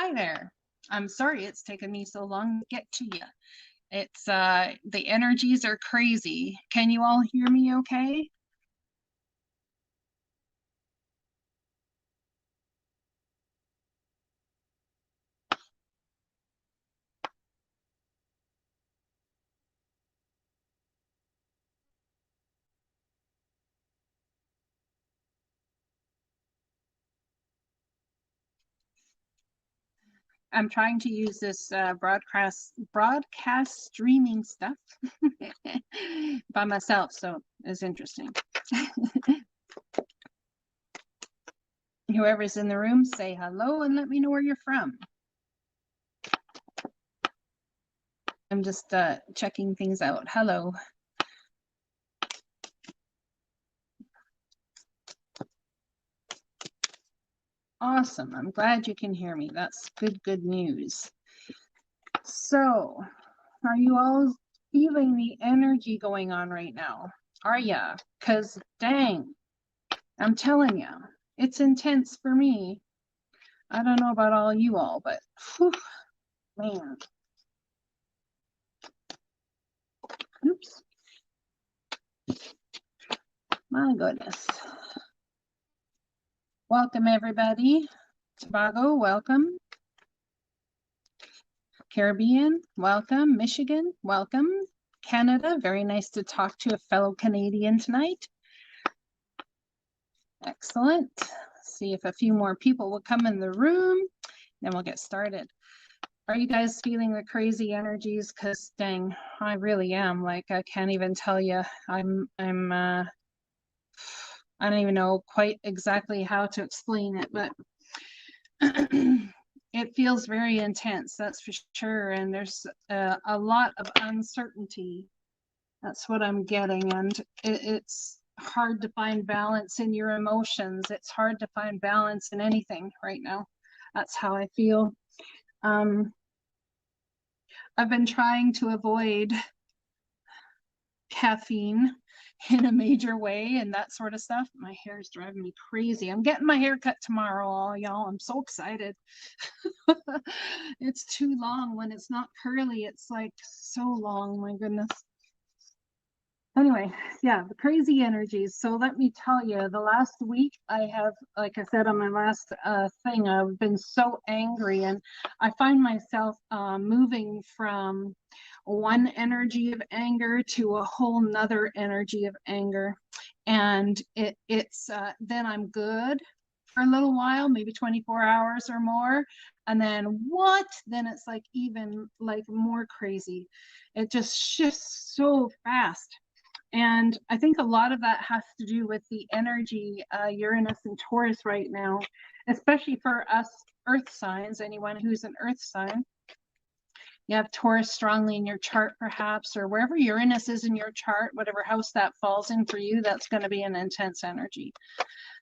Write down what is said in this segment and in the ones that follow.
Hi there. I'm sorry it's taken me so long to get to you. It's the energies are crazy. Can you all hear me okay? I'm trying to use this broadcast streaming stuff by myself, so it's interesting. Whoever's in the room, say hello and let me know where you're from. I'm just checking things out. Hello. Awesome. I'm glad you can hear me. That's good news. So, are you all feeling the energy going on right now? Are ya? Because dang, I'm telling you, it's intense for me. I don't know about all you all, but whew, man. Oops. My goodness. Welcome, everybody. Tobago, welcome. Caribbean, welcome. Michigan, welcome. Canada, very nice to talk to a fellow Canadian tonight. Excellent. See if a few more people will come in the room, then we'll get started. Are you guys feeling the crazy energies? Because dang, I really am. Like, I can't even tell you. I don't even know quite exactly how to explain it, but it feels very intense, that's for sure. And there's a lot of uncertainty. That's what I'm getting. And it's hard to find balance in your emotions. It's hard to find balance in anything right now. That's how I feel. I've been trying to avoid caffeine in a major way and that sort of stuff. My hair is driving me crazy. I'm getting my hair cut tomorrow, all y'all. I'm so excited. It's too long. When it's not curly, it's like so long. My goodness. Anyway, yeah, the crazy energies. So let me tell you, the last week I have, like I said on my last thing, I've been so angry, and I find myself moving from one energy of anger to a whole nother energy of anger. And it's then I'm good for a little while, maybe 24 hours or more. And then what? Then it's like even like more crazy. It just shifts so fast. And I think a lot of that has to do with the energy, Uranus and Taurus right now, especially for us earth signs, anyone who's an earth sign. You have Taurus strongly in your chart, perhaps, or wherever Uranus is in your chart, whatever house that falls in for you, that's going to be an intense energy.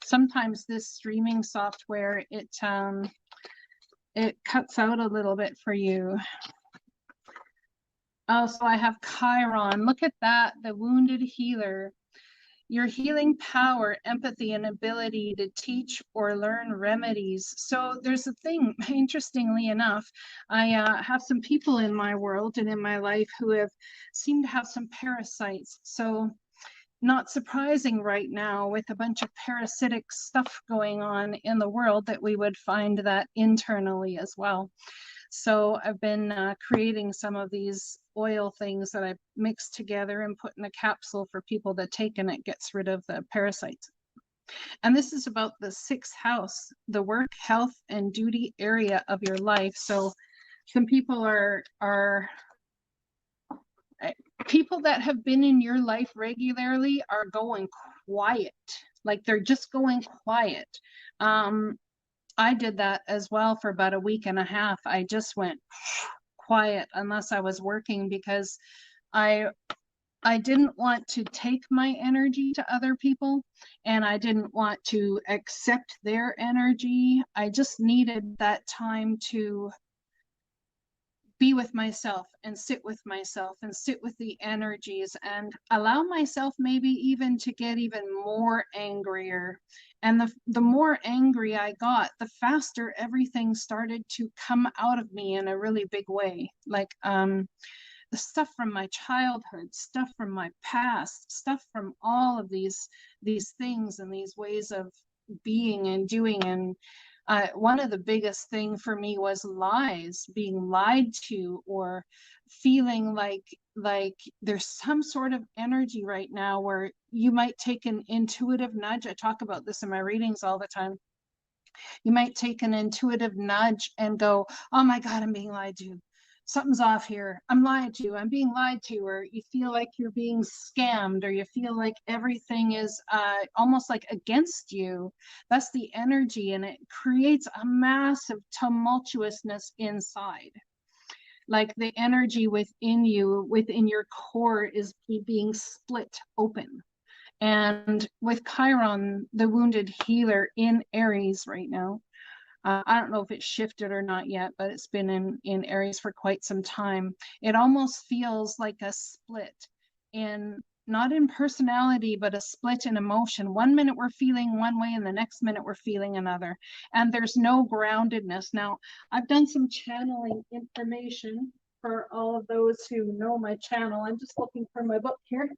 Sometimes this streaming software, it cuts out a little bit for you. Oh, so I have Chiron. Look at that, the wounded healer. Your healing power, empathy, and ability to teach or learn remedies. So there's a thing, interestingly enough, I have some people in my world and in my life who have seemed to have some parasites. So not surprising right now with a bunch of parasitic stuff going on in the world that we would find that internally as well. So I've been creating some of these oil things that I mix together and put in a capsule for people to take, and it gets rid of the parasites. And this is about the 6th house, the work, health, and duty area of your life. So some people are people that have been in your life regularly are going quiet. Like they're just going quiet. I did that as well for about a week and a half. I just went quiet unless I was working, because I didn't want to take my energy to other people, and I didn't want to accept their energy. I just needed that time to be with myself and sit with the energies and allow myself maybe even to get even more angrier. And the more angry I got, the faster everything started to come out of me in a really big way. Like the stuff from my childhood, stuff from my past, stuff from all of these things and these ways of being and doing. And one of the biggest thing for me was lies, being lied to, or feeling like there's some sort of energy right now where you might take an intuitive nudge. I talk about this in my readings all the time. You might take an intuitive nudge and go, oh my God, I'm being lied to. Something's off here. I'm lied to. I'm being lied to. Or you feel like you're being scammed, or you feel like everything is almost like against you. That's the energy, and it creates a massive tumultuousness inside. Like the energy within you, within your core, is being split open. And with Chiron, the wounded healer in Aries right now, I don't know if it's shifted or not yet, but it's been in Aries for quite some time. It almost feels like a split in, not in personality, but a split in emotion. One minute we're feeling one way and the next minute we're feeling another. And there's no groundedness. Now, I've done some channeling information for all of those who know my channel. I'm just looking for my book here.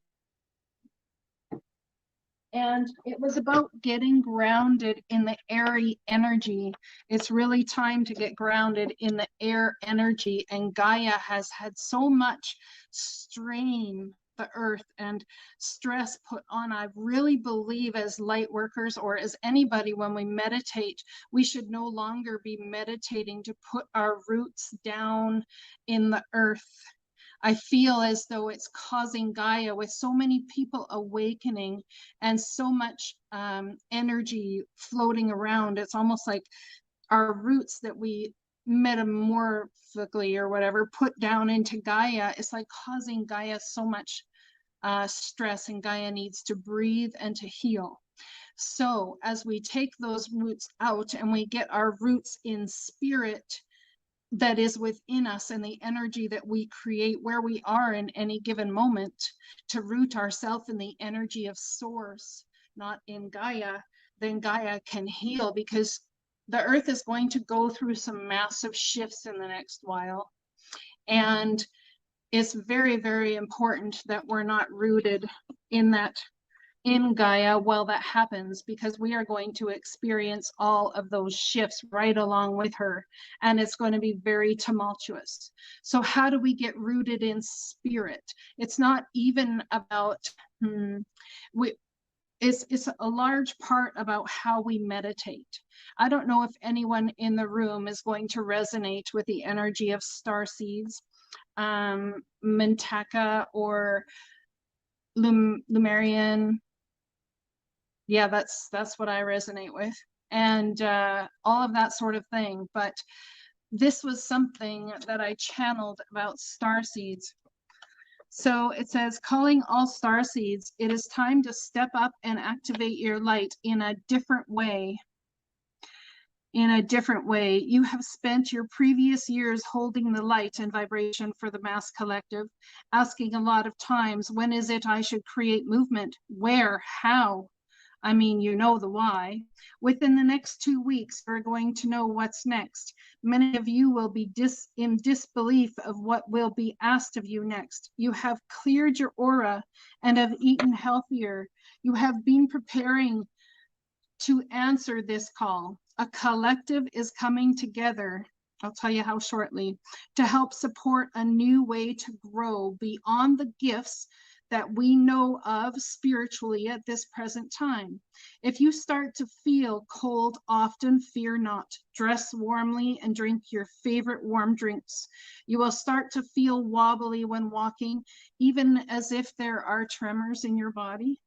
And it was about getting grounded in the airy energy. It's really time to get grounded in the air energy. And Gaia has had so much strain, the earth, and stress put on. I really believe as light workers, or as anybody, when we meditate, we should no longer be meditating to put our roots down in the earth. I feel as though it's causing Gaia, with so many people awakening and so much energy floating around. It's almost like our roots that we metamorphically or whatever put down into Gaia. It's like causing Gaia so much stress, and Gaia needs to breathe and to heal. So as we take those roots out and we get our roots in spirit that is within us, and the energy that we create where we are in any given moment, to root ourselves in the energy of source, not in Gaia, then Gaia can heal, because the earth is going to go through some massive shifts in the next while. And it's very, very important that we're not rooted in Gaia while that happens, because we are going to experience all of those shifts right along with her, and it's going to be very tumultuous. So how do we get rooted in spirit? It's not even about it's a large part about how we meditate. I don't know if anyone in the room is going to resonate with the energy of star seeds, Mintaka, or Lumerian. Yeah, that's what I resonate with, and all of that sort of thing. But this was something that I channeled about star seeds. So it says, calling all star seeds, it is time to step up and activate your light in a different way. In a different way. You have spent your previous years holding the light and vibration for the mass collective, asking a lot of times, when is it I should create movement? Where? How? I mean, you know the why. Within the next 2 weeks, we're going to know what's next. Many of you will be in disbelief of what will be asked of you next. You have cleared your aura and have eaten healthier. You have been preparing to answer this call. A collective is coming together, I'll tell you how shortly, to help support a new way to grow beyond the gifts that we know of spiritually at this present time. If you start to feel cold often, fear not. Dress warmly and drink your favorite warm drinks. You will start to feel wobbly when walking, even as if there are tremors in your body.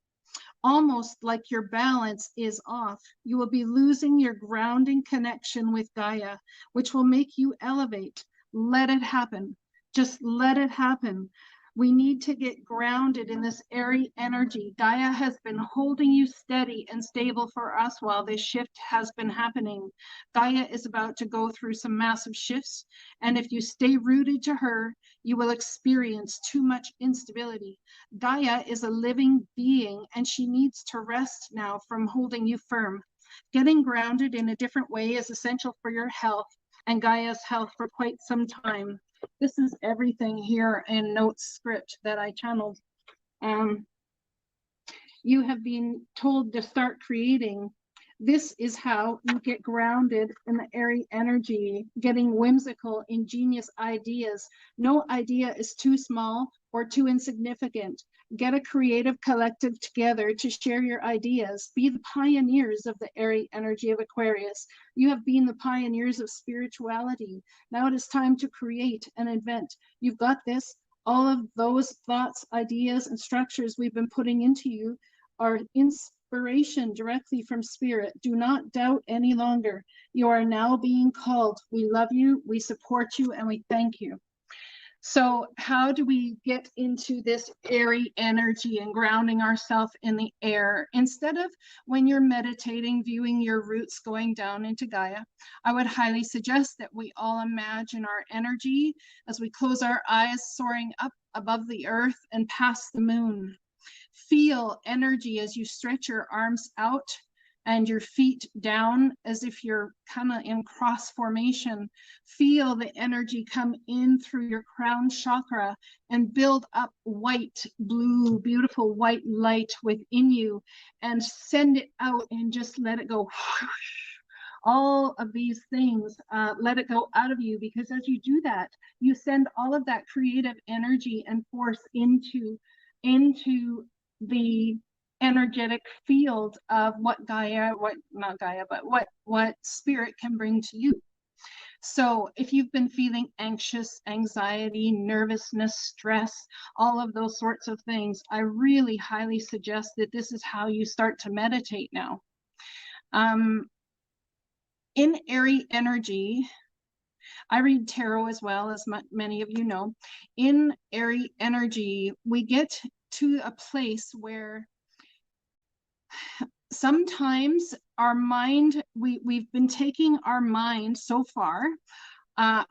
Almost like your balance is off. You will be losing your grounding connection with Gaia, which will make you elevate. Let it happen. Just let it happen. We need to get grounded in this airy energy. Gaia has been holding you steady and stable for us while this shift has been happening. Gaia is about to go through some massive shifts, and if you stay rooted to her, you will experience too much instability. Gaia is a living being, and she needs to rest now from holding you firm. Getting grounded in a different way is essential for your health and Gaia's health for quite some time. This is everything here in notes script that I channeled. You have been told to start creating. This is how you get grounded in the airy energy, getting whimsical, ingenious ideas. No idea is too small or too insignificant. Get a creative collective together to share your ideas. Be the pioneers of the airy energy of Aquarius. You have been the pioneers of spirituality. Now it is time to create and invent. You've got this. All of those thoughts, ideas, and structures we've been putting into you are inspiration directly from spirit. Do not doubt any longer. You are now being called. We love you, we support you, and we thank you. So how do we get into this airy energy and grounding ourselves in the air? Instead of, when you're meditating, viewing your roots going down into Gaia, I would highly suggest that we all imagine our energy as we close our eyes soaring up above the earth and past the moon. Feel energy as you stretch your arms out and your feet down as if you're kind of in cross formation. Feel the energy come in through your crown chakra and build up white, blue, beautiful white light within you, and send it out and just let it go. All of these things, let it go out of you, because as you do that, you send all of that creative energy and force into the energetic field of what Gaia, not Gaia, but what spirit can bring to you. So if you've been feeling anxious, anxiety, nervousness, stress, all of those sorts of things, I really highly suggest that this is how you start to meditate now. In airy energy, I read tarot as well, as many of you know. In airy energy, we get to a place where sometimes our mind, we've been taking our mind so far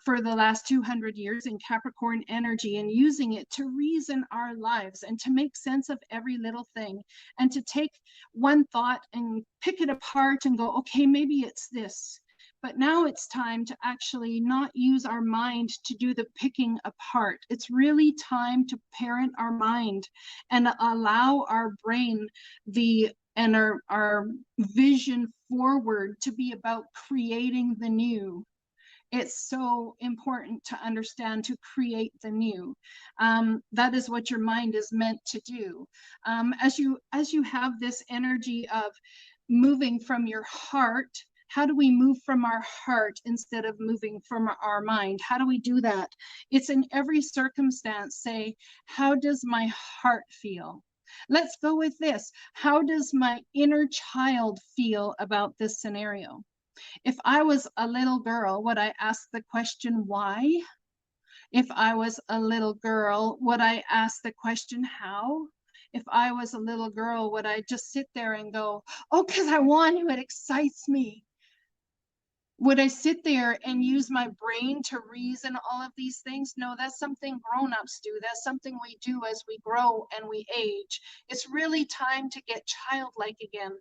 for the last 200 years in Capricorn energy and using it to reason our lives and to make sense of every little thing, and to take one thought and pick it apart and go, okay, maybe it's this. But now it's time to actually not use our mind to do the picking apart. It's really time to parent our mind and allow our brain and our vision forward to be about creating the new. It's so important to understand, to create the new. That is what your mind is meant to do. As you have this energy of moving from your heart, how do we move from our heart instead of moving from our mind? How do we do that? It's in every circumstance. Say, how does my heart feel? Let's go with this. How does my inner child feel about this scenario? If I was a little girl, would I ask the question, why? If I was a little girl, would I ask the question, how? If I was a little girl, would I just sit there and go, oh, because I want to, it excites me? Would I sit there and use my brain to reason all of these things? No, that's something grown-ups do. That's something we do as we grow and we age. It's really time to get childlike again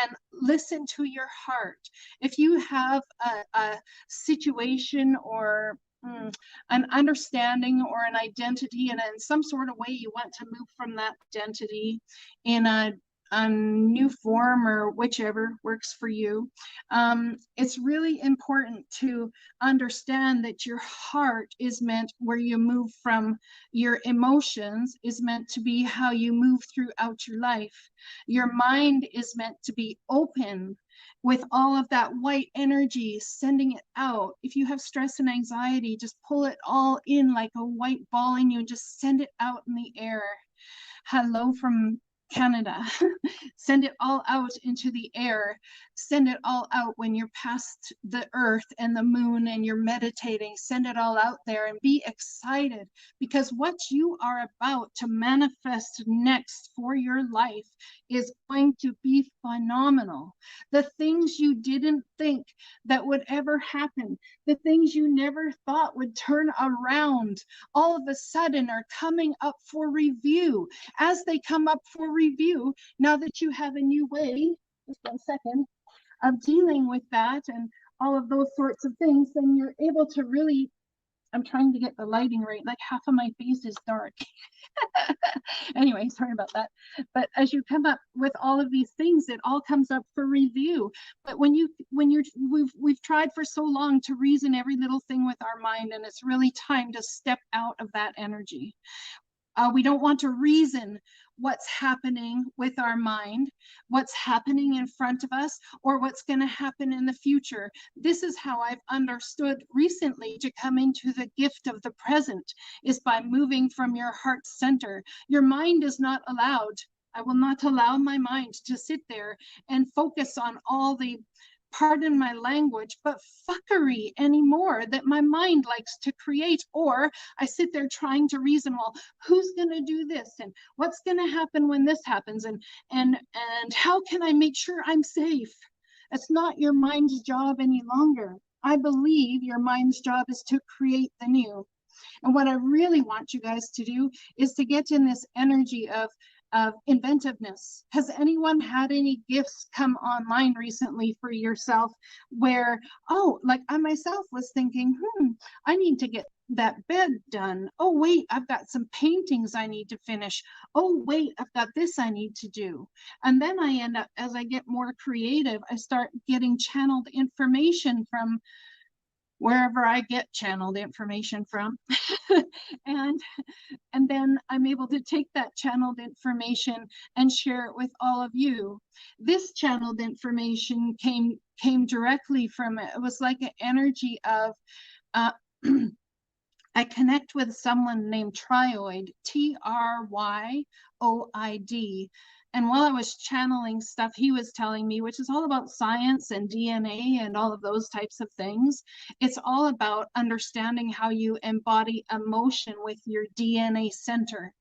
and listen to your heart. If you have a situation or an understanding or an identity, and in some sort of way you want to move from that identity in a new form or whichever works for you, it's really important to understand that your heart is meant, where you move from your emotions, is meant to be how you move throughout your life. Your mind is meant to be open with all of that white energy, sending it out. If you have stress and anxiety, just pull it all in like a white ball in you and just send it out in the air. Hello from Canada. Send it all out into the air. Send it all out when you're past the earth and the moon and you're meditating. Send it all out there and be excited, because what you are about to manifest next for your life is going to be phenomenal. The things you didn't think that would ever happen, the things you never thought would turn around, all of a sudden are coming up for review. As they come up for review, now that you have a new way, just 1 second, of dealing with that and all of those sorts of things, then you're able to really, I'm trying to get the lighting right, like half of my face is dark. Anyway, sorry about that. But as you come up with all of these things, it all comes up for review. But we've tried for so long to reason every little thing with our mind, and it's really time to step out of that energy. We don't want to reason what's happening with our mind, what's happening in front of us, or what's going to happen in the future. This is how I've understood recently to come into the gift of the present, is by moving from your heart center. Your mind is not allowed. I will not allow my mind to sit there and focus on all the, pardon my language, but fuckery anymore that my mind likes to create. Or I sit there trying to reason, well, who's going to do this, and what's going to happen when this happens, and how can I make sure I'm safe? It's not your mind's job any longer. I believe your mind's job is to create the new. And what I really want you guys to do is to get in this energy of inventiveness. Has anyone had any gifts come online recently for yourself where, oh, like I myself was thinking, I need to get that bed done. Oh, wait, I've got some paintings I need to finish. Oh, wait, I've got this I need to do. And then I end up, as I get more creative, I start getting channeled information from wherever I get channeled information from. and then I'm able to take that channeled information and share it with all of you. This channeled information came directly from, it was like an energy of, I connect with someone named Tryoid, Tryoid. And while I was channeling stuff he was telling me, which is all about science and DNA and all of those types of things, it's all about understanding how you embody emotion with your DNA center.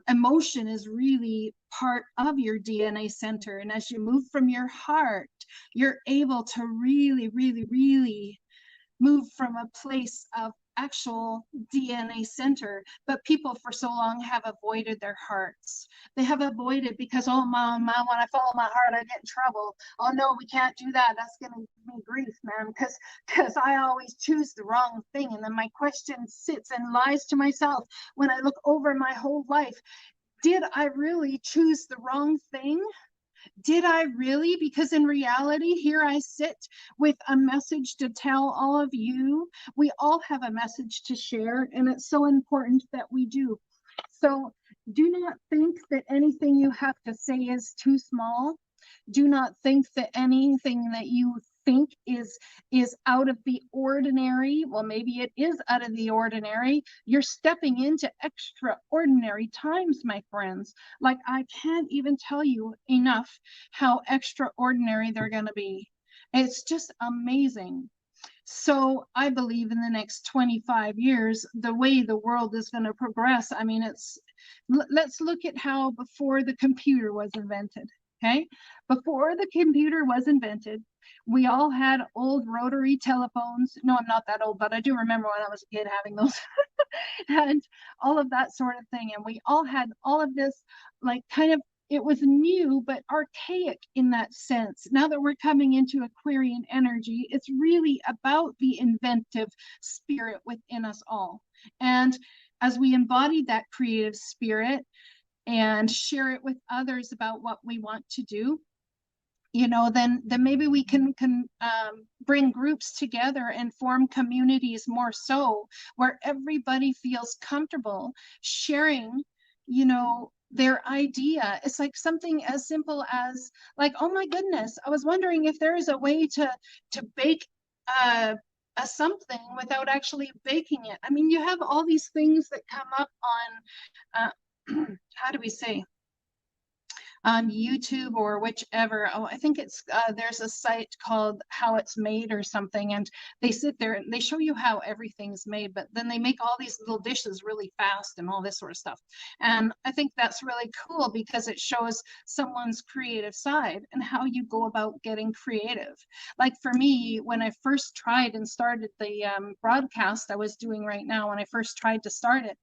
Emotion is really part of your DNA center. And as you move from your heart, you're able to really, really, really move from a place of actual DNA center. But people for so long have avoided their hearts. They have avoided because, oh, mom, when I follow my heart, I get in trouble. Oh, no, we can't do that. That's going to give me grief, man, because I always choose the wrong thing. And then my question sits and lies to myself when I look over my whole life. Did I really choose the wrong thing? Did I really? Because in reality, here I sit with a message to tell all of you. We all have a message to share, and it's so important that we do. So do not think that anything you have to say is too small. Do not think that anything that you think is out of the ordinary. Well, maybe it is out of the ordinary. You're stepping into extraordinary times, my friends. Like, I can't even tell you enough how extraordinary they're going to be. It's just amazing. So I believe in the next 25 years, the way the world is going to progress. I mean, let's look at how before the computer was invented. Okay, before the computer was invented, we all had old rotary telephones. No, I'm not that old, but I do remember when I was a kid having those and all of that sort of thing. And we all had all of this, like, kind of, it was new, but archaic in that sense. Now that we're coming into Aquarian energy, it's really about the inventive spirit within us all. And as we embody that creative spirit, and share it with others about what we want to do, you know, then maybe we can bring groups together and form communities more so, where everybody feels comfortable sharing, you know, their idea. It's like something as simple as, like, oh my goodness, I was wondering if there is a way to bake a something without actually baking it. I mean, you have all these things that come up on how do we say, on YouTube or whichever. Oh, I think it's there's a site called How It's Made or something, and they sit there and they show you how everything's made, but then they make all these little dishes really fast and all this sort of stuff. And I think that's really cool because it shows someone's creative side and how you go about getting creative. Like for me, when I first tried and started the broadcast I was doing right now, when I first tried to start it,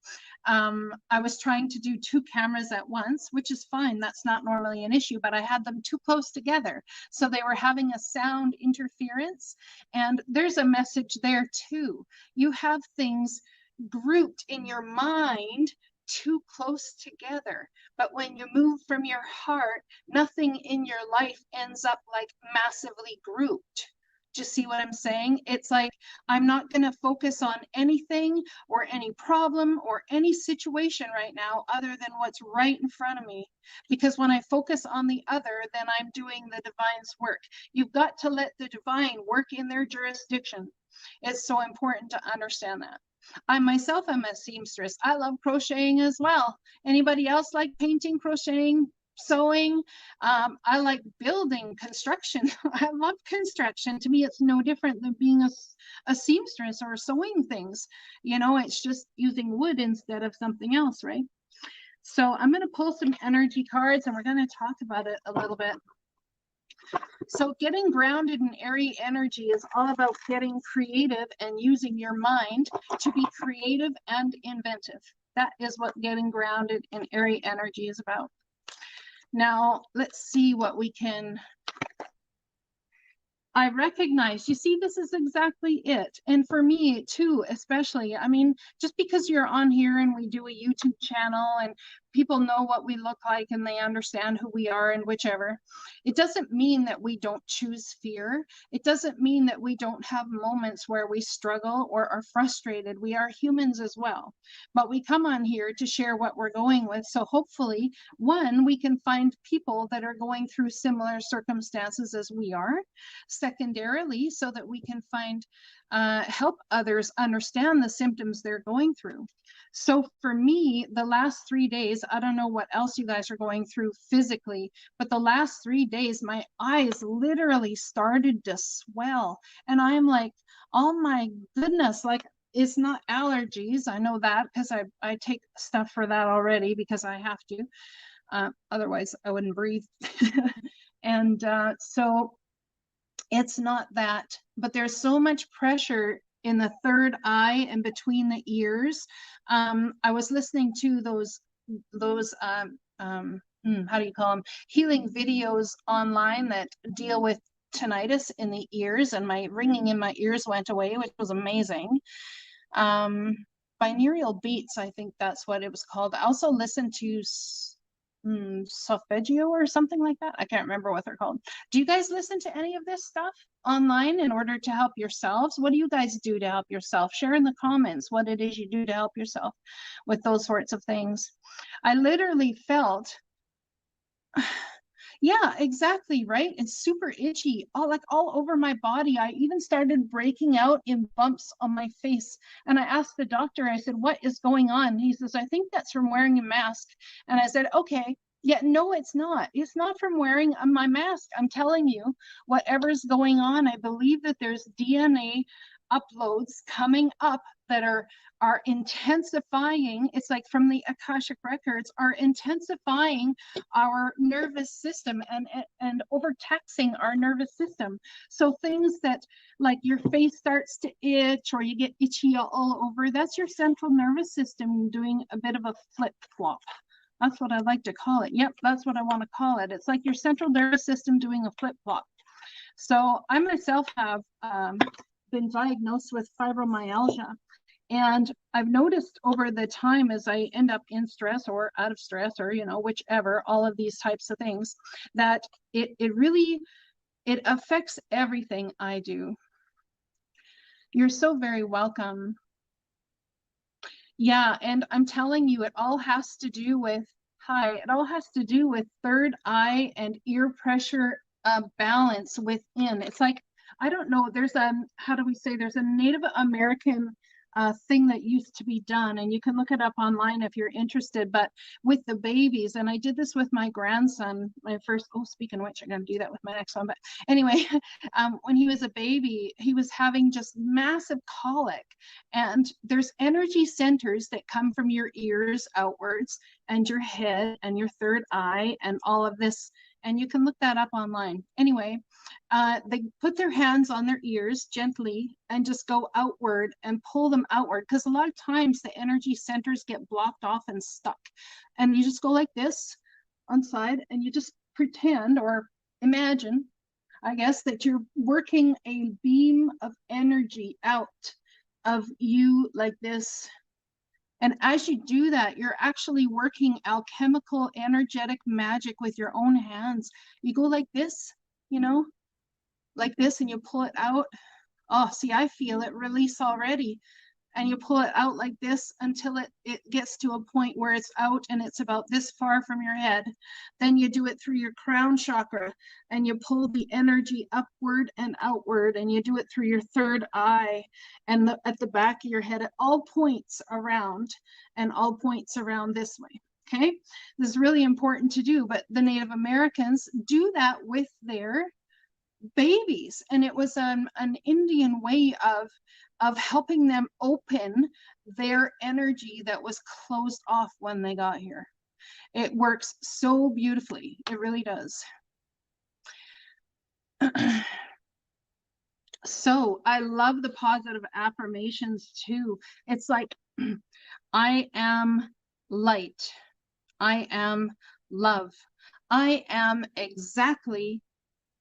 I was trying to do 2 cameras at once, which is fine. That's not normally an issue, but I had them too close together. So they were having a sound interference. And there's a message there too. You have things grouped in your mind too close together. But when you move from your heart, nothing in your life ends up like massively grouped. Do you see what I'm saying? It's like, I'm not going to focus on anything or any problem or any situation right now other than what's right in front of me. Because when I focus on the other, then I'm doing the divine's work. You've got to let the divine work in their jurisdiction. It's so important to understand that. I myself am a seamstress. I love crocheting as well. Anybody else like painting, crocheting, sewing? I like building, construction. I love construction. To me, it's no different than being a seamstress or sewing things. You know, it's just using wood instead of something else, right? So I'm going to pull some energy cards and we're going to talk about it a little bit. So getting grounded in airy energy is all about getting creative and using your mind to be creative and inventive. That is what getting grounded in airy energy is about. Now, let's see what we can. I recognize, you see, this is exactly it. And for me too, especially, I mean, just because you're on here and we do a YouTube channel and people know what we look like and they understand who we are and whichever, it doesn't mean that we don't choose fear. It doesn't mean that we don't have moments where we struggle or are frustrated. We are humans as well, but we come on here to share what we're going with. So hopefully, one, we can find people that are going through similar circumstances as we are. Secondarily, so that we can find help others understand the symptoms they're going through. So for me, the last 3 days, I don't know what else you guys are going through physically, but the last 3 days, my eyes literally started to swell. And I'm like, oh my goodness, like it's not allergies. I know that because I take stuff for that already because I have to. Otherwise, I wouldn't breathe. And so it's not that, but there's so much pressure in the third eye and between the ears. I was listening to those how do you call them, healing videos online that deal with tinnitus in the ears, and my ringing in my ears went away, which was amazing. Binaural beats, I think that's what it was called. I also listened to solfeggio or something like that. I can't remember what they're called. Do you guys listen to any of this stuff online in order to help yourselves? What do you guys do to help yourself? Share in the comments what it is you do to help yourself with those sorts of things. I literally felt yeah, exactly, right? It's super itchy, all over my body. I even started breaking out in bumps on my face. And I asked the doctor, I said, what is going on? He says, I think that's from wearing a mask. And I said, okay. Yeah, no, it's not. It's not from wearing my mask. I'm telling you, whatever's going on, I believe that there's DNA uploads coming up that are intensifying. It's like from the Akashic records, are intensifying our nervous system and overtaxing our nervous system. So things that like your face starts to itch or you get itchy all over, that's your central nervous system doing a bit of a flip flop. That's what I like to call it. Yep, that's what I want to call it. It's like your central nervous system doing a flip flop. So I myself have been diagnosed with fibromyalgia. And I've noticed over the time as I end up in stress or out of stress or, you know, whichever, all of these types of things, that it really affects everything I do. You're so very welcome. Yeah, and I'm telling you, it all has to do with, it all has to do with third eye and ear pressure balance within. It's like, I don't know, there's a, how do we say, there's a Native American thing that used to be done, and you can look it up online if you're interested. But with the babies, and I did this with my grandson, my first, oh, speaking of which, I'm going to do that with my next one. But anyway, when he was a baby, he was having just massive colic, and there's energy centers that come from your ears outwards and your head and your third eye and all of this, and you can look that up online. Anyway, they put their hands on their ears gently and just go outward and pull them outward, because a lot of times the energy centers get blocked off and stuck, and you just go like this on side, and you just pretend or imagine, I guess, that you're working a beam of energy out of you like this. And as you do that, you're actually working alchemical, energetic magic with your own hands. You go like this, you know, like this, and you pull it out. Oh, see, I feel it release already. And you pull it out like this until it gets to a point where it's out and it's about this far from your head. Then you do it through your crown chakra, and you pull the energy upward and outward, and you do it through your third eye and at the back of your head, at all points around, and all points around this way. Okay, this is really important to do, but the Native Americans do that with their babies, and it was an Indian way of helping them open their energy that was closed off when they got here. It works so beautifully. It really does. So I love the positive affirmations too. It's like, I am light. I am love. I am exactly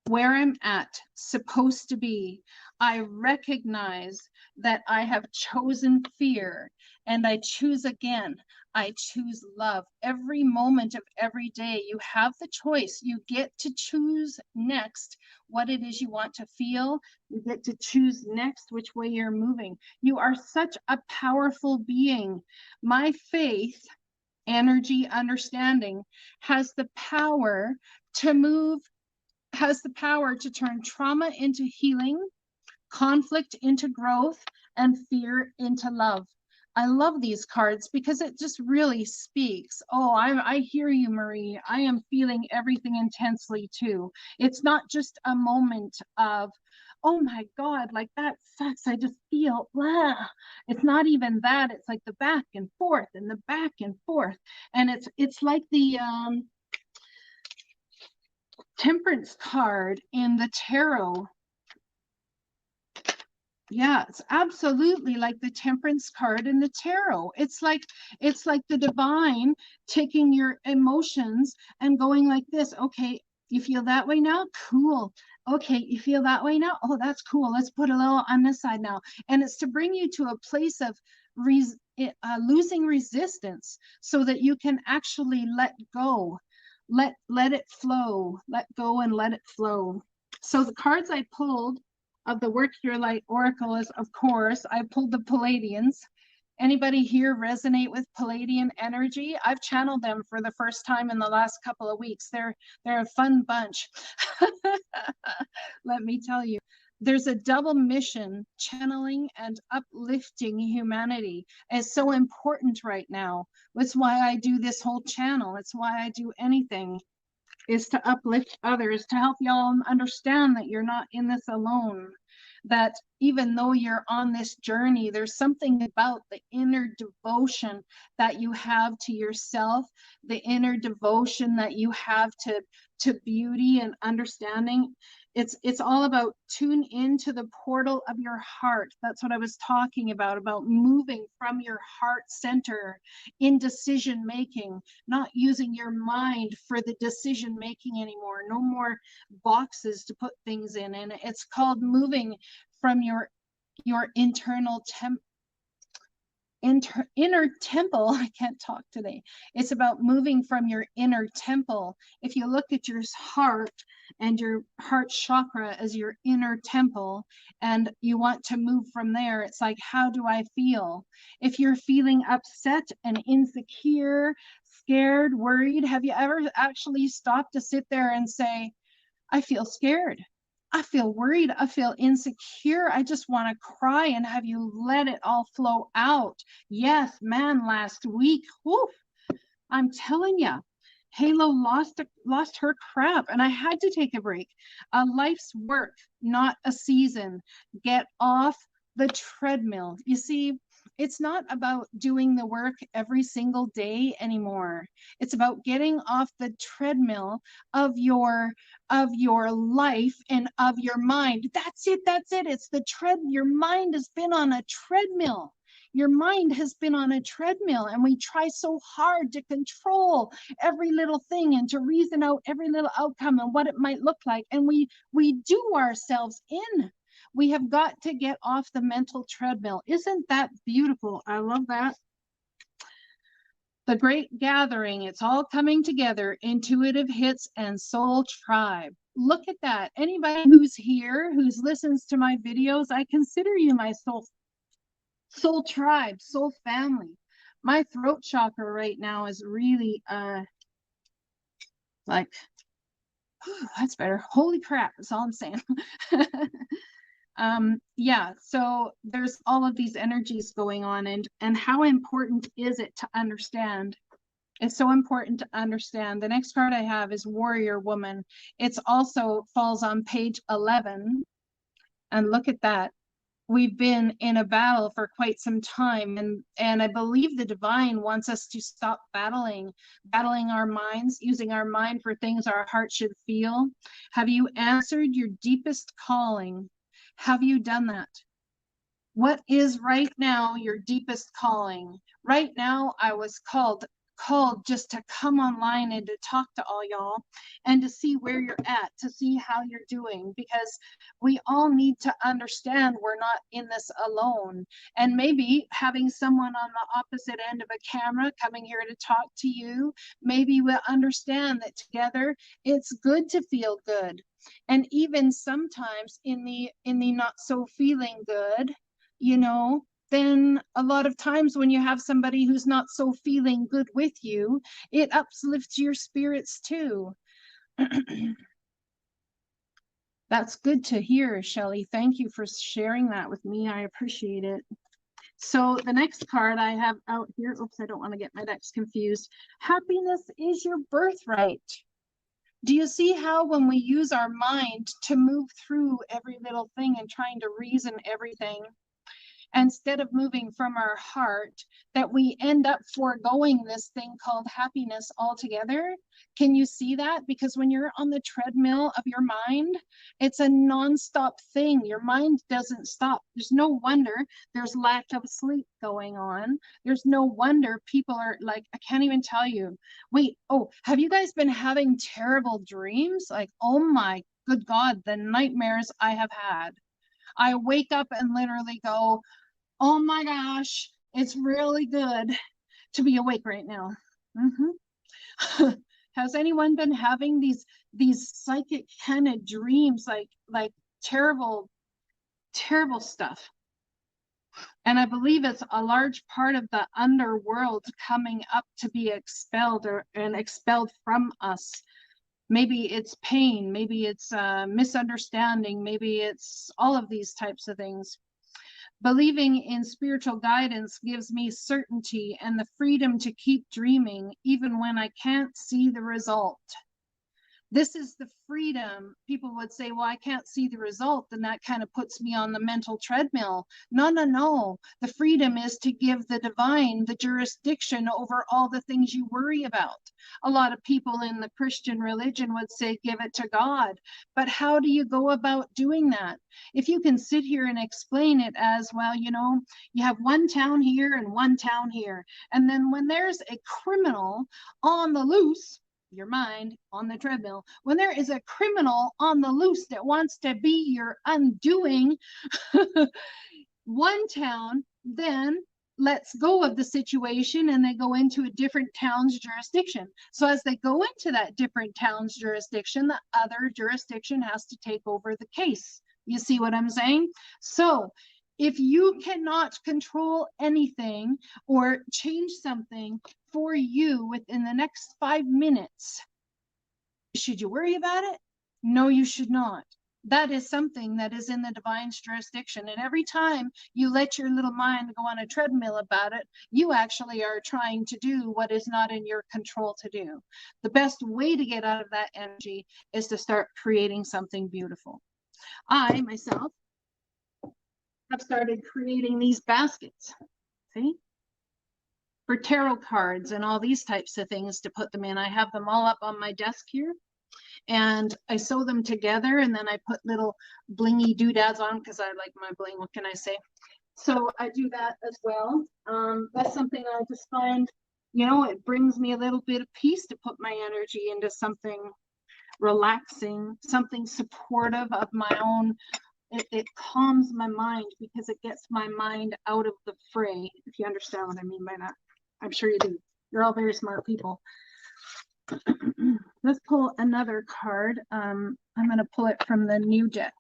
where I'm at, supposed to be. I recognize that I have chosen fear, and I choose again. I choose love. Every moment of every day, you have the choice. You get to choose next what it is you want to feel. You get to choose next which way you're moving. You are such a powerful being. My faith, energy, understanding has the power to move, has the power to turn trauma into healing, conflict into growth, and fear into love. I love these cards because it just really speaks. Oh, I hear you, Marie. I am feeling everything intensely too. It's not just a moment of, oh my God, like that sucks. I just feel, blah. It's not even that. It's like the back and forth and the back and forth. And it's like the Temperance card in the tarot. Yeah, it's absolutely like the Temperance card in the tarot. It's like the divine taking your emotions and going like this. Okay, you feel that way now? Cool. Okay, you feel that way now? Oh, that's cool. Let's put a little on this side now. And it's to bring you to a place of losing resistance so that you can actually let go. Let it flow. Let go and let it flow. So the cards I pulled of the Work Your Light Oracle is, of course, I pulled the Palladians. Anybody here resonate with Palladian energy? I've channeled them for the first time in the last couple of weeks. They're a fun bunch. Let me tell you. There's a double mission. Channeling and uplifting humanity is so important right now. That's why I do this whole channel. It's why I do anything, is to uplift others, to help y'all understand that you're not in this alone, that even though you're on this journey, there's something about the inner devotion that you have to yourself, the inner devotion that you have to beauty and understanding. It's all about tune into the portal of your heart. That's what I was talking about moving from your heart center in decision making, not using your mind for the decision making anymore. No more boxes to put things in. And it's called moving from your internal inner temple. I can't talk today. It's about moving from your inner temple. If you look at your heart and your heart chakra as your inner temple, and you want to move from there, it's like, how do I feel? If you're feeling upset and insecure, scared, worried, have you ever actually stopped to sit there and say, I feel scared? I feel worried. I feel insecure. I just want to cry, and have you let it all flow out? Yes, man, last week, whew, I'm telling you, Halo lost her crap, and I had to take a break. A life's work, not a season. Get off the treadmill. You see, it's not about doing the work every single day anymore. It's about getting off the treadmill of your life and of your mind. That's it. That's it. It's the your mind has been on a treadmill. Your mind has been on a treadmill, and we try so hard to control every little thing and to reason out every little outcome and what it might look like. And we do ourselves in. We have got to get off the mental treadmill. Isn't that beautiful? I love that. The great gathering, it's all coming together. Intuitive hits and soul tribe. Look at that. Anybody who's here, who's listens to my videos, I consider you my soul tribe, soul family. My throat chakra right now is really like, that's better. Holy crap, that's all I'm saying. Yeah, so there's all of these energies going on, and how important is it to understand? It's so important to understand. The next card I have is Warrior Woman. It's also falls on page 11, and look at that. We've been in a battle for quite some time, and I believe the divine wants us to stop battling our minds, using our mind for things our heart should feel. Have you answered your deepest calling? Have you done that? What is right now your deepest calling? Right now, I was called just to come online and to talk to all y'all and to see where you're at, to see how you're doing, because we all need to understand we're not in this alone. And maybe having someone on the opposite end of a camera coming here to talk to you, maybe we'll understand that together it's good to feel good. And even sometimes in the not so feeling good, you know, then a lot of times when you have somebody who's not so feeling good with you, it uplifts your spirits too. That's good to hear, Shelley. Thank you for sharing that with me. I appreciate it. So the next card I have out here, oops, I don't want to get my decks confused. Happiness is your birthright. Do you see how when we use our mind to move through every little thing and trying to reason everything, instead of moving from our heart, that we end up foregoing this thing called happiness altogether? Can you see that? Because when you're on the treadmill of your mind, it's a nonstop thing. Your mind doesn't stop. There's no wonder there's lack of sleep going on. There's no wonder people are like, I can't even tell you. Wait, oh, have you guys been having terrible dreams? Like, oh my good God, the nightmares I have had. I wake up and literally go, oh my gosh, it's really good to be awake right now. Has anyone been having these psychic kind of dreams, like terrible stuff? And I believe it's a large part of the underworld coming up to be expelled and expelled from us. Maybe it's pain, maybe it's misunderstanding, maybe it's all of these types of things. Believing in spiritual guidance gives me certainty and the freedom to keep dreaming, even when I can't see the result. This is the freedom. People would say, well, I can't see the result, then that kind of puts me on the mental treadmill. No. The freedom is to give the divine the jurisdiction over all the things you worry about. A lot of people in the Christian religion would say, give it to God. But how do you go about doing that? If you can sit here and explain it as, well, you know, you have one town here and one town here. And then when there's a criminal on the loose, your mind on the treadmill, when there is a criminal on the loose that wants to be your undoing, one town then lets go of the situation and they go into a different town's jurisdiction. So as they go into that different town's jurisdiction, the other jurisdiction has to take over the case. You see what I'm saying? So if you cannot control anything or change something for you within the next 5 minutes, should you worry about it? No, you should not. that is something that is in the divine's jurisdiction. And every time you let your little mind go on a treadmill about it, you actually are trying to do what is not in your control to do. The best way to get out of that energy is to start creating something beautiful. I myself have started creating these baskets, see, for tarot cards and all these types of things to put them in. I have them all up on my desk here, and I sew them together, and then I put little blingy doodads on because I like my bling. What can I say? So I do that as well. That's something I just find, you know, it brings me a little bit of peace to put my energy into something relaxing, something supportive of my own. It calms my mind because it gets my mind out of the fray, if you understand what I mean by that. I'm sure you do. You're all very smart people. Let's pull another card. I'm going to pull it from the new deck.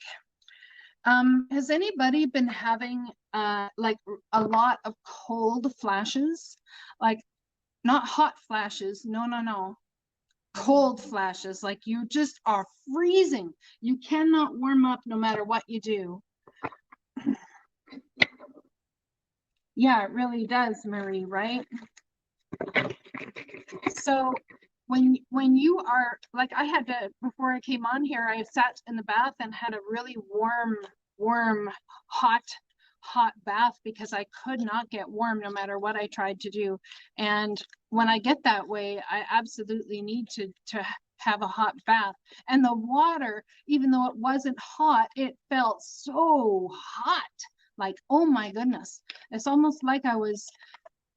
Has anybody been having like a lot of cold flashes? Like not hot flashes, no. Cold flashes, like you just are freezing. You cannot warm up no matter what you do. Yeah, it really does, Marie, right? So when you are like, I had to, before I came on here, I sat in the bath and had a really warm hot bath because I could not get warm no matter what I tried to do. And when I get that way, I absolutely need to have a hot bath. And the water, even though it wasn't hot, it felt so hot. Like, oh my goodness. It's almost like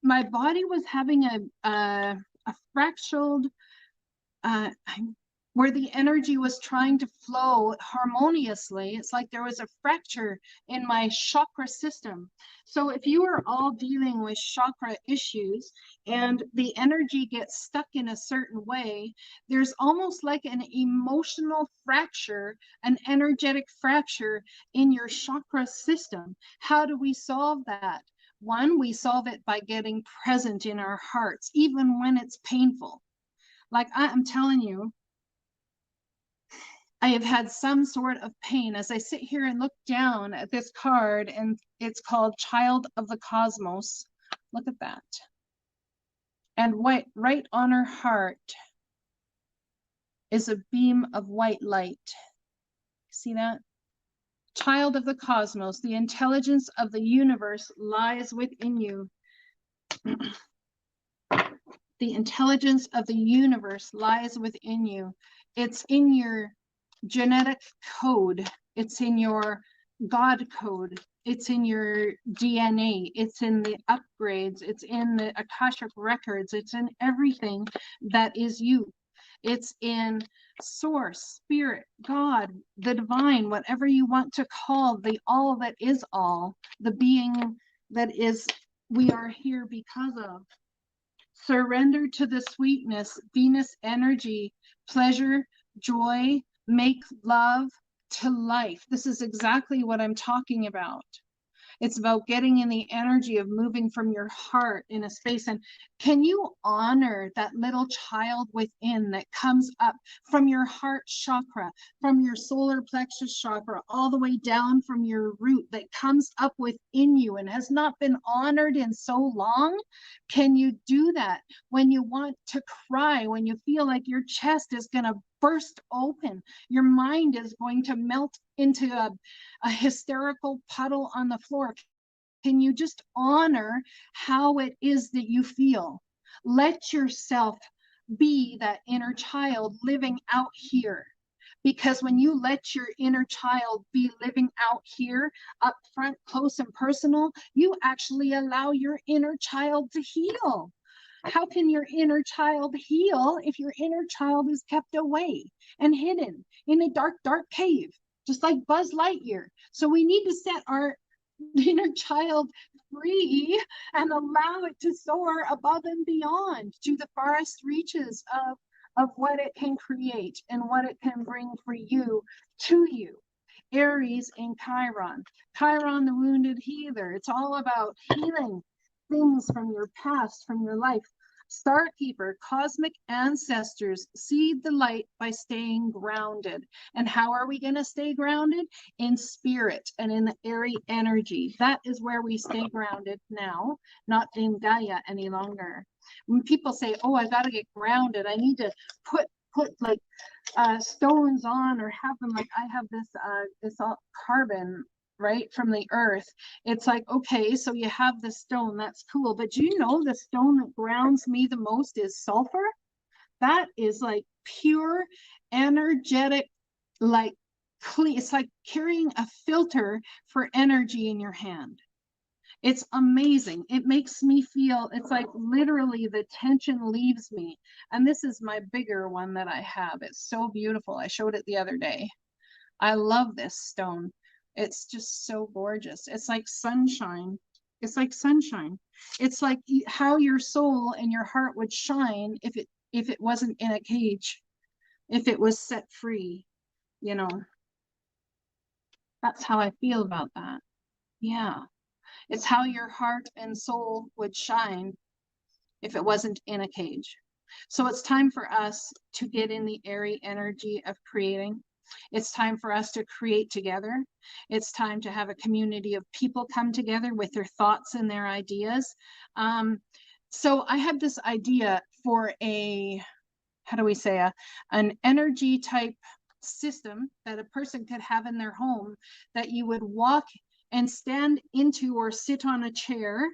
my body was having a fractured, where the energy was trying to flow harmoniously. It's like there was a fracture in my chakra system. So if you are all dealing with chakra issues and the energy gets stuck in a certain way, there's almost like an emotional fracture, an energetic fracture in your chakra system. How do we solve that? One, we solve it by getting present in our hearts, even when it's painful. Like I'm telling you, I have had some sort of pain as I sit here and look down at this card, and it's called Child of the Cosmos. Look at that. And right on her heart is a beam of white light. See that? Child of the Cosmos, the intelligence of the universe lies within you. The intelligence of the universe lies within you. It's in your genetic code. It's in your God code. It's in your DNA. It's in the upgrades. It's in the Akashic records. It's in everything that is you. It's in source, spirit, God, the divine, whatever you want to call the all that is all, the being that is, we are here because of. Surrender to the sweetness, Venus energy, pleasure, joy, make love to life. This is exactly what I'm talking about. It's about getting in the energy of moving from your heart in a space. And can you honor that little child within that comes up from your heart chakra, from your solar plexus chakra, all the way down from your root that comes up within you and has not been honored in so long? Can you do that when you want to cry, when you feel like your chest is going to burst open, your mind is going to melt into a hysterical puddle on the floor? Can you just honor how it is that you feel? Let yourself be that inner child living out here. Because when you let your inner child be living out here, up front, close and personal, you actually allow your inner child to heal. How can your inner child heal if your inner child is kept away and hidden in a dark, dark cave, just like Buzz Lightyear? So we need to set our inner child free and allow it to soar above and beyond to the farthest reaches of what it can create and what it can bring for you to you. Aries in Chiron. Chiron, the wounded healer. It's all about healing things from your past, from your life. Star Keeper, cosmic ancestors, seed the light by staying grounded. And how are we going to stay grounded? In spirit and in the airy energy. That is where we stay grounded now, not in Gaia any longer. When people say, oh, I got to get grounded, I need to put like stones on, or have them, like I have this all carbon, right, from the earth. It's like, okay, so you have the stone, that's cool, but do you know the stone that grounds me the most is sulfur? That is like pure energetic, like clean. It's like carrying a filter for energy in your hand. It's amazing. It makes me feel, it's like literally the tension leaves me. And this is my bigger one that I have. It's so beautiful. I showed it the other day. I love this stone. It's just so gorgeous. It's like sunshine. It's like sunshine. It's like how your soul and your heart would shine if it wasn't in a cage, if it was set free, you know. That's how I feel about that. Yeah. It's how your heart and soul would shine if it wasn't in a cage. So it's time for us to get in the airy energy of creating. It's time for us to create together. It's time to have a community of people come together with their thoughts and their ideas. So I had this idea for how do we say, an energy type system that a person could have in their home, that you would walk and stand into or sit on a chair,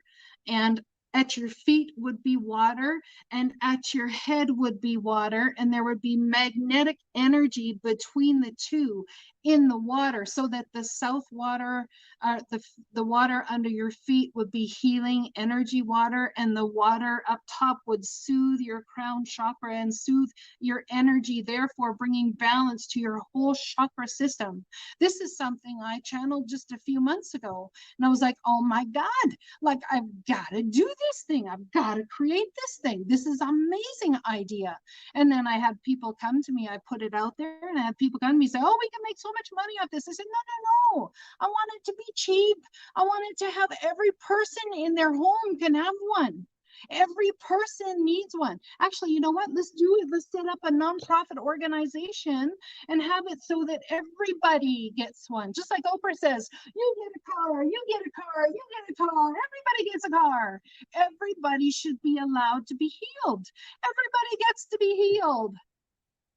and at your feet would be water, and at your head would be water, and there would be magnetic energy between the two in the water, so that the south water, the water under your feet would be healing energy water, and the water up top would soothe your crown chakra and soothe your energy, therefore bringing balance to your whole chakra system. This is something I channeled just a few months ago, and I was like, oh my God, like I've got to do this thing. I've got to create this thing. This is an amazing idea. And then I had people come to me, I put it out there, and I had people come to me and say, oh, we can make so much money off this. I said, no, no, no. I want it to be cheap. I want it to have every person in their home can have one. Every person needs one. Actually, you know what? Let's do it. Let's set up a nonprofit organization and have it so that everybody gets one. Just like Oprah says, you get a car, you get a car, you get a car, everybody gets a car. Everybody should be allowed to be healed. Everybody gets to be healed.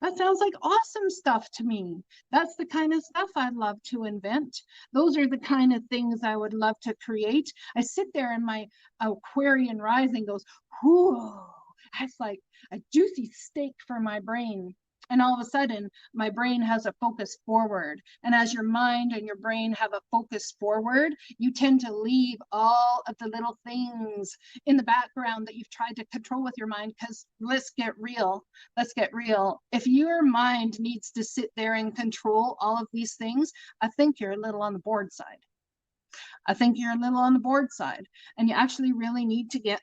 That sounds like awesome stuff to me. That's the kind of stuff I'd love to invent. Those are the kind of things I would love to create. I sit there and my Aquarian rising goes, whoo, that's like a juicy steak for my brain. And all of a sudden, my brain has a focus forward. And as your mind and your brain have a focus forward, you tend to leave all of the little things in the background that you've tried to control with your mind. Because let's get real. Let's get real. If your mind needs to sit there and control all of these things, I think you're a little on the bored side. I think you're a little on the bored side. And you actually really need to get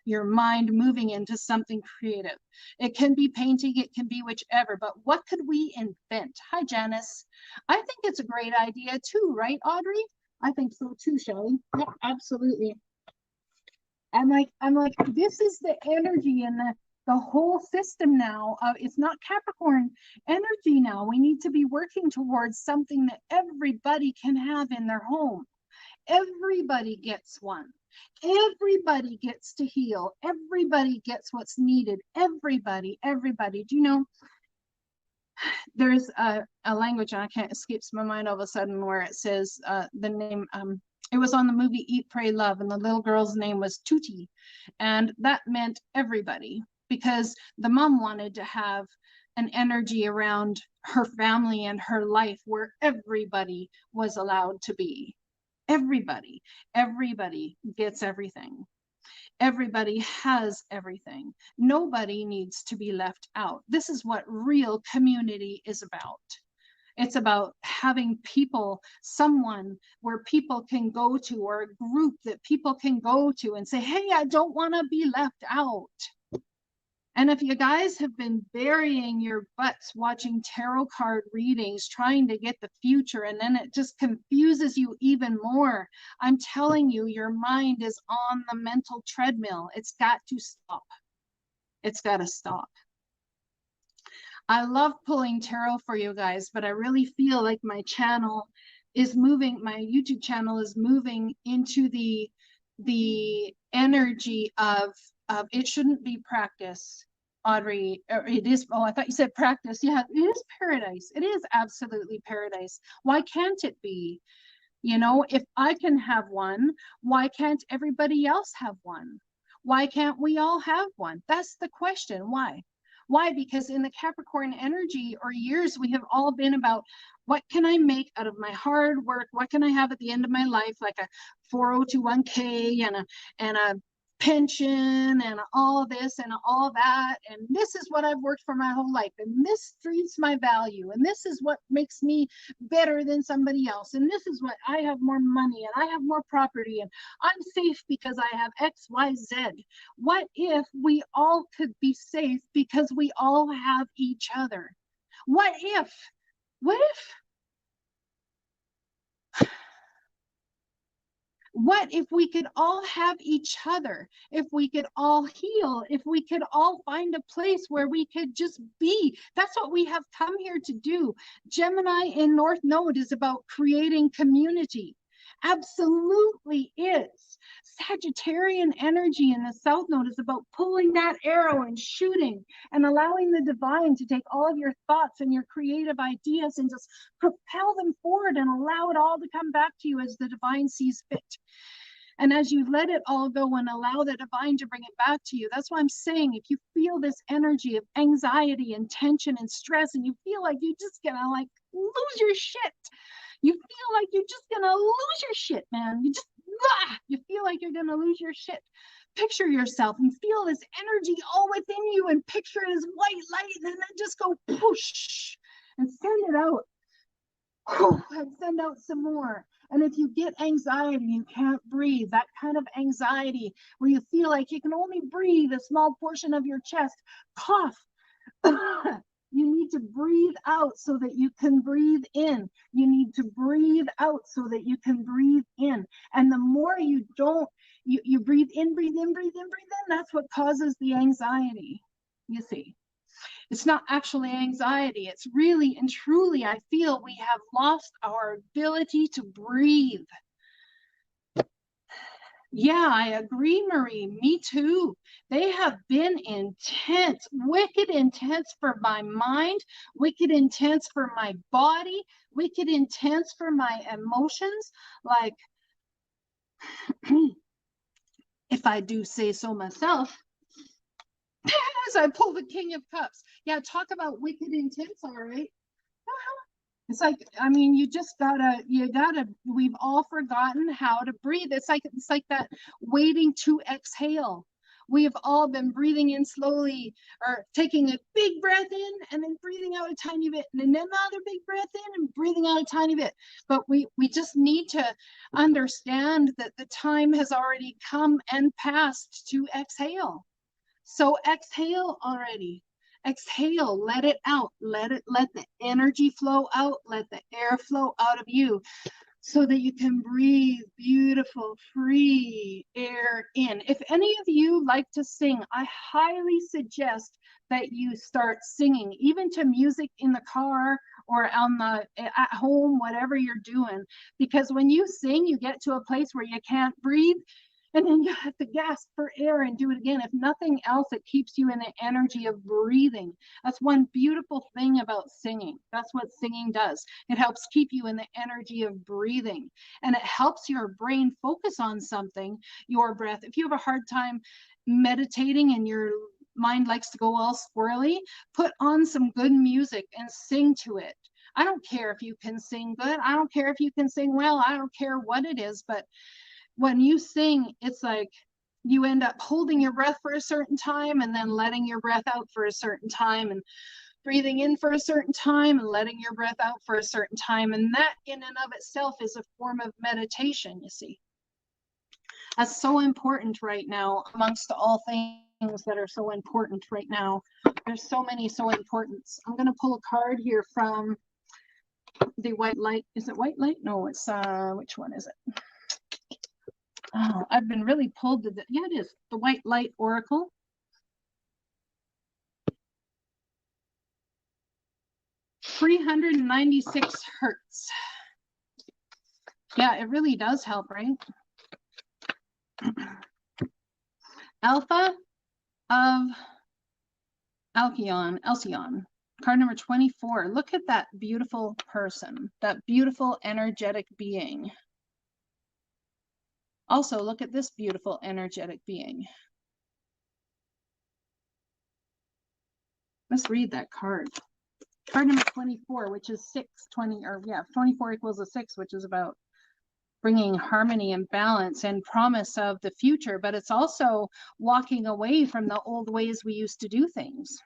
your mind moving into something creative. It can be painting, it can be whichever, but what could we invent? Hi, Janice. I think it's a great idea too, right, Audrey? I think so too, Shelley. Yeah, absolutely. I'm like, this is the energy and the whole system now. It's not Capricorn energy now. We need to be working towards something that everybody can have in their home. Everybody gets one. Everybody gets to heal. Everybody gets what's needed. Everybody. Do you know, there's a language, and I can't, escapes my mind all of a sudden, where it says the name, it was on the movie Eat, Pray, Love, and the little girl's name was Tuti. And that meant everybody, because the mom wanted to have an energy around her family and her life where everybody was allowed to be. Everybody gets everything. Everybody has everything. Nobody needs to be left out. This is what real community is about. It's about having people, someone where people can go to, or a group that people can go to and say, hey, I don't want to be left out. And if you guys have been burying your butts watching tarot card readings, trying to get the future, and then it just confuses you even more, I'm telling you, your mind is on the mental treadmill. It's got to stop. It's got to stop. I love pulling tarot for you guys, but I really feel like my channel is moving, my YouTube channel is moving into the energy of it shouldn't be practice, Audrey, or it is, oh, I thought you said practice. Yeah, it is paradise. It is absolutely paradise. Why can't it be? You know, if I can have one, why can't everybody else have one? Why can't we all have one? That's the question. Why? Why? Because in the Capricorn energy or years, we have all been about what can I make out of my hard work? What can I have at the end of my life, like a 401k and a pension and all this and all that, and this is what I've worked for my whole life, and this treats my value, and this is what makes me better than somebody else, and this is what I have more money and I have more property and I'm safe because I have XYZ. What if we all could be safe because we all have each other? What if what if we could all have each other? If we could all heal, if we could all find a place where we could just be. That's what we have come here to do. Gemini in North Node is about creating community. Absolutely is. Sagittarian energy in the South Node is about pulling that arrow and shooting and allowing the divine to take all of your thoughts and your creative ideas and just propel them forward and allow it all to come back to you as the divine sees fit. And as you let it all go and allow the divine to bring it back to you, that's why I'm saying, if you feel this energy of anxiety and tension and stress, and you feel like you're just gonna like lose your shit, you feel like you're just gonna lose your shit, man. You feel like you're gonna lose your shit. Picture yourself and feel this energy all within you and picture it as white light, and then just go push and send it out. And send out some more. And if you get anxiety, you can't breathe, that kind of anxiety where you feel like you can only breathe a small portion of your chest, cough. You need to breathe out so that you can breathe in. You need to breathe out so that you can breathe in. And the more you don't, you breathe in, breathe in, breathe in, breathe in, that's what causes the anxiety, you see. It's not actually anxiety. It's really and truly, I feel we have lost our ability to breathe. Yeah, I agree, Marie. Me too. They have been intense, wicked intense for my mind, wicked intense for my body, wicked intense for my emotions. Like, if I do say so myself, as I pull the King of Cups. Yeah, talk about wicked intense, all right. It's like, I mean, you gotta, we've all forgotten how to breathe. It's like that waiting to exhale. We have all been breathing in slowly or taking a big breath in and then breathing out a tiny bit and then another big breath in and breathing out a tiny bit. But we just need to understand that the time has already come and passed to exhale. So exhale already. Exhale, let it out. Let the energy flow out. Let the air flow out of you so that you can breathe beautiful, free air in. If any of you like to sing, I highly suggest that you start singing, even to music in the car or at home, whatever you're doing. Because when you sing, you get to a place where you can't breathe. And then you have to gasp for air and do it again. If nothing else, it keeps you in the energy of breathing. That's one beautiful thing about singing. That's what singing does. It helps keep you in the energy of breathing. And it helps your brain focus on something, your breath. If you have a hard time meditating and your mind likes to go all squirrely, put on some good music and sing to it. I don't care if you can sing good. I don't care if you can sing well. I don't care what it is, but when you sing, it's like you end up holding your breath for a certain time and then letting your breath out for a certain time and breathing in for a certain time and letting your breath out for a certain time. And that in and of itself is a form of meditation, you see. That's so important right now amongst all things that are so important right now. There's so many so importance. I'm going to pull a card here from the white light. Is it white light? No, it's which one is it? Oh, I've been really pulled to the, yeah, it is the White Light Oracle. 396 hertz. Yeah, it really does help, right? Alpha of Alcyon, card number 24. Look at that beautiful person, that beautiful energetic being. Also, look at this beautiful energetic being. Let's read that card. Card number 24, which is 24 equals a 6, which is about bringing harmony and balance and promise of the future, but it's also walking away from the old ways we used to do things.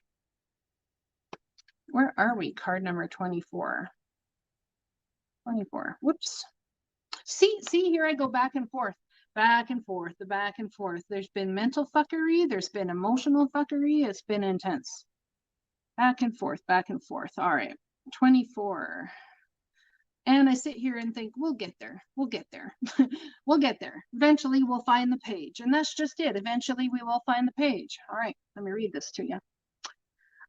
Where are we? Card number 24. 24. Whoops. See, here I go back and forth, back and forth, the back and forth. There's been mental fuckery. There's been emotional fuckery. It's been intense. Back and forth, back and forth. All right. 24. And I sit here and think, we'll get there. We'll get there. We'll get there. Eventually, we'll find the page. And that's just it. Eventually, we will find the page. All right. Let me read this to you.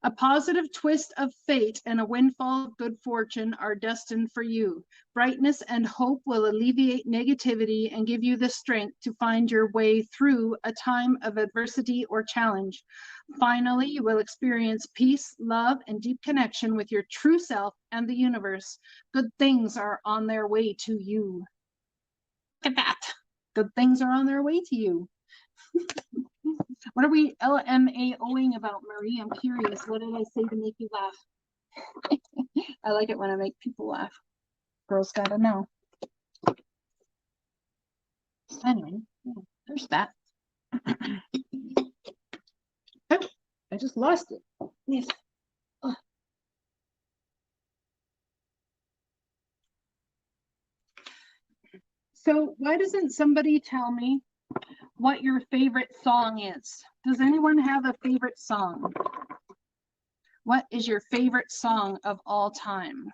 A positive twist of fate and a windfall of good fortune are destined for you. Brightness and hope will alleviate negativity and give you the strength to find your way through a time of adversity or challenge. Finally, you will experience peace, love, and deep connection with your true self and the universe. Good things are on their way to you. Look at that. Good things are on their way to you. What are we LMAOing about, Marie? I'm curious. What did I say to make you laugh? I like it when I make people laugh. Girls gotta know. Anyway, there's that. Oh, I just lost it. Yes. Oh. So why doesn't somebody tell me what your favorite song is? Does anyone have a favorite song? What is your favorite song of all time?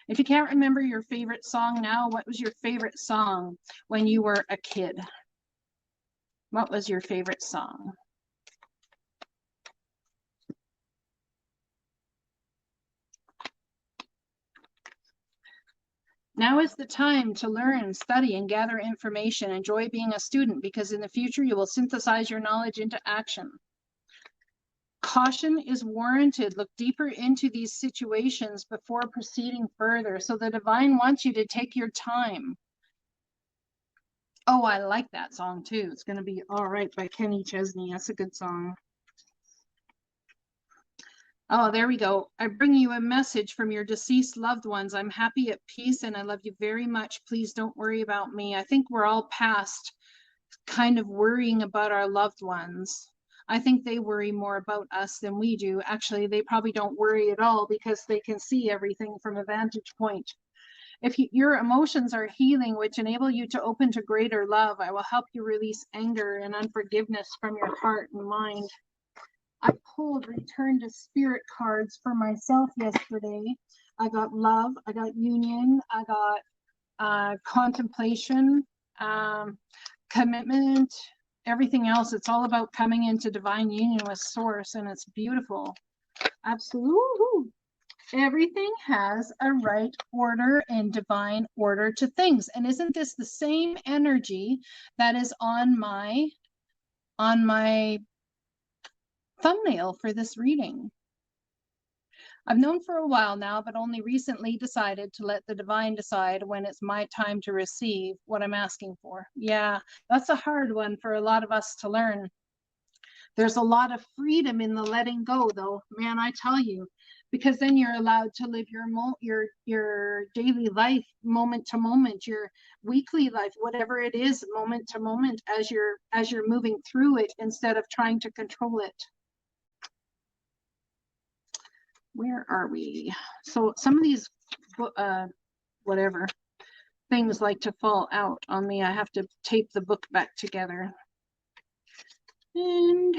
If you can't remember your favorite song now, what was your favorite song when you were a kid? What was your favorite song? Now is the time to learn, study, and gather information. Enjoy being a student, because in the future you will synthesize your knowledge into action. Caution is warranted. Look deeper into these situations before proceeding further. So the divine wants you to take your time. Oh, I like that song too. It's going to be All Right by Kenny Chesney. That's a good song. Oh, there we go. I bring you a message from your deceased loved ones. I'm happy, at peace, and I love you very much. Please don't worry about me. I think we're all past kind of worrying about our loved ones. I think they worry more about us than we do. Actually, they probably don't worry at all because they can see everything from a vantage point. If your emotions are healing, which enable you to open to greater love, I will help you release anger and unforgiveness from your heart and mind. I pulled Return to Spirit cards for myself yesterday. I got love, I got union, I got contemplation, commitment, everything else. It's all about coming into divine union with source, and it's beautiful. Absolutely. Everything has a right order and divine order to things. And isn't this the same energy that is on my thumbnail for this reading? I've known for a while now, but only recently decided to let the divine decide when it's my time to receive what I'm asking for. Yeah, that's a hard one for a lot of us to learn. There's a lot of freedom in the letting go, though, man, I tell you, because then you're allowed to live your daily life moment to moment, your weekly life, whatever it is, moment to moment, as you're moving through it instead of trying to control it. Where are we? So some of these whatever things like to fall out on me. I have to tape the book back together. And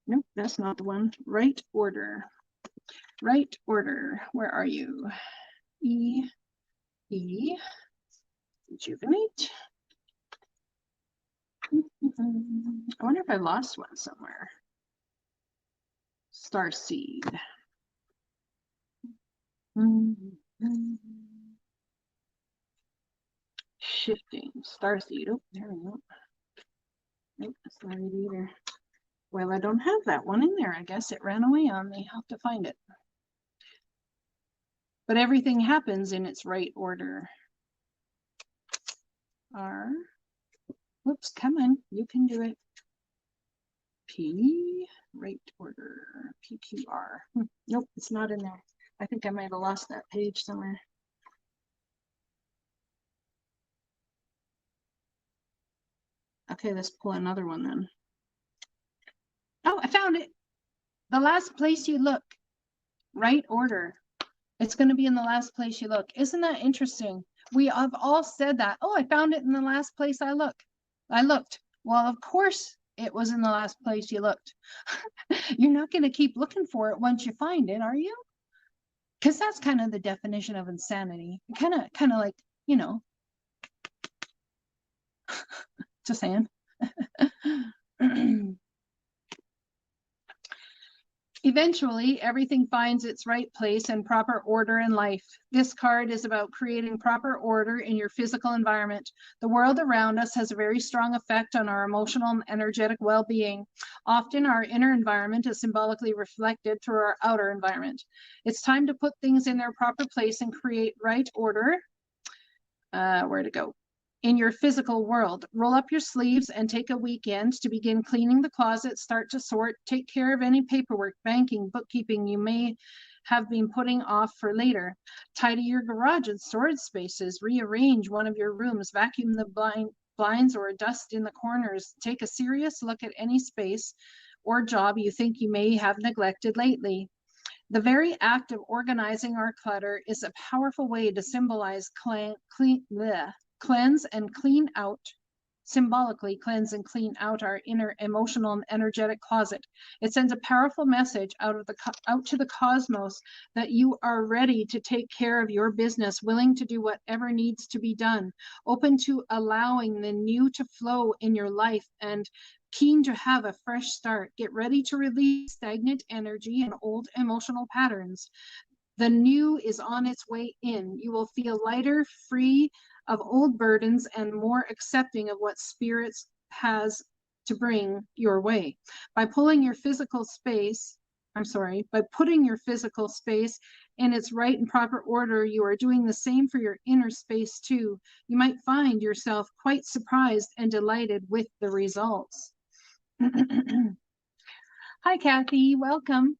nope, that's not the one. Right order. Right order. Where are you? E. Rejuvenate. I wonder if I lost one somewhere. Starseed. Shifting starseed. Oh, there we go. Nope, that's not it either. Well, I don't have that one in there. I guess it ran away on me. I'll have to find it. But everything happens in its right order. R. Whoops, come on. You can do it. P. Right order. PQR. Nope, it's not in there. I think I might have lost that page somewhere. Okay, let's pull another one then. Oh, I found it. The last place you look. Right order. It's going to be in the last place you look. Isn't that interesting? We have all said that. Oh, I found it in the last place I looked. Well, of course it was in the last place you looked. You're not going to keep looking for it once you find it, are you? Because that's kind of the definition of insanity. Kind of like, you know, just saying. Eventually, everything finds its right place and proper order in life. This card is about creating proper order in your physical environment. The world around us has a very strong effect on our emotional and energetic well-being. Often, our inner environment is symbolically reflected through our outer environment. It's time to put things in their proper place and create right order. Where to go? In your physical world. Roll up your sleeves and take a weekend to begin cleaning the closet, start to sort, take care of any paperwork, banking, bookkeeping you may have been putting off for later. Tidy your garage and storage spaces, rearrange one of your rooms, vacuum the blinds or dust in the corners. Take a serious look at any space or job you think you may have neglected lately. The very act of organizing our clutter is a powerful way to symbolize cleanse and clean out, symbolically cleanse and clean out our inner emotional and energetic closet. It sends a powerful message out to the cosmos that you are ready to take care of your business, willing to do whatever needs to be done, open to allowing the new to flow in your life, and keen to have a fresh start. Get ready to release stagnant energy and old emotional patterns. The new is on its way in. You will feel lighter, free of old burdens, and more accepting of what Spirit has to bring your way. By putting your physical space in its right and proper order, you are doing the same for your inner space too. You might find yourself quite surprised and delighted with the results. Hi, Kathy. Welcome.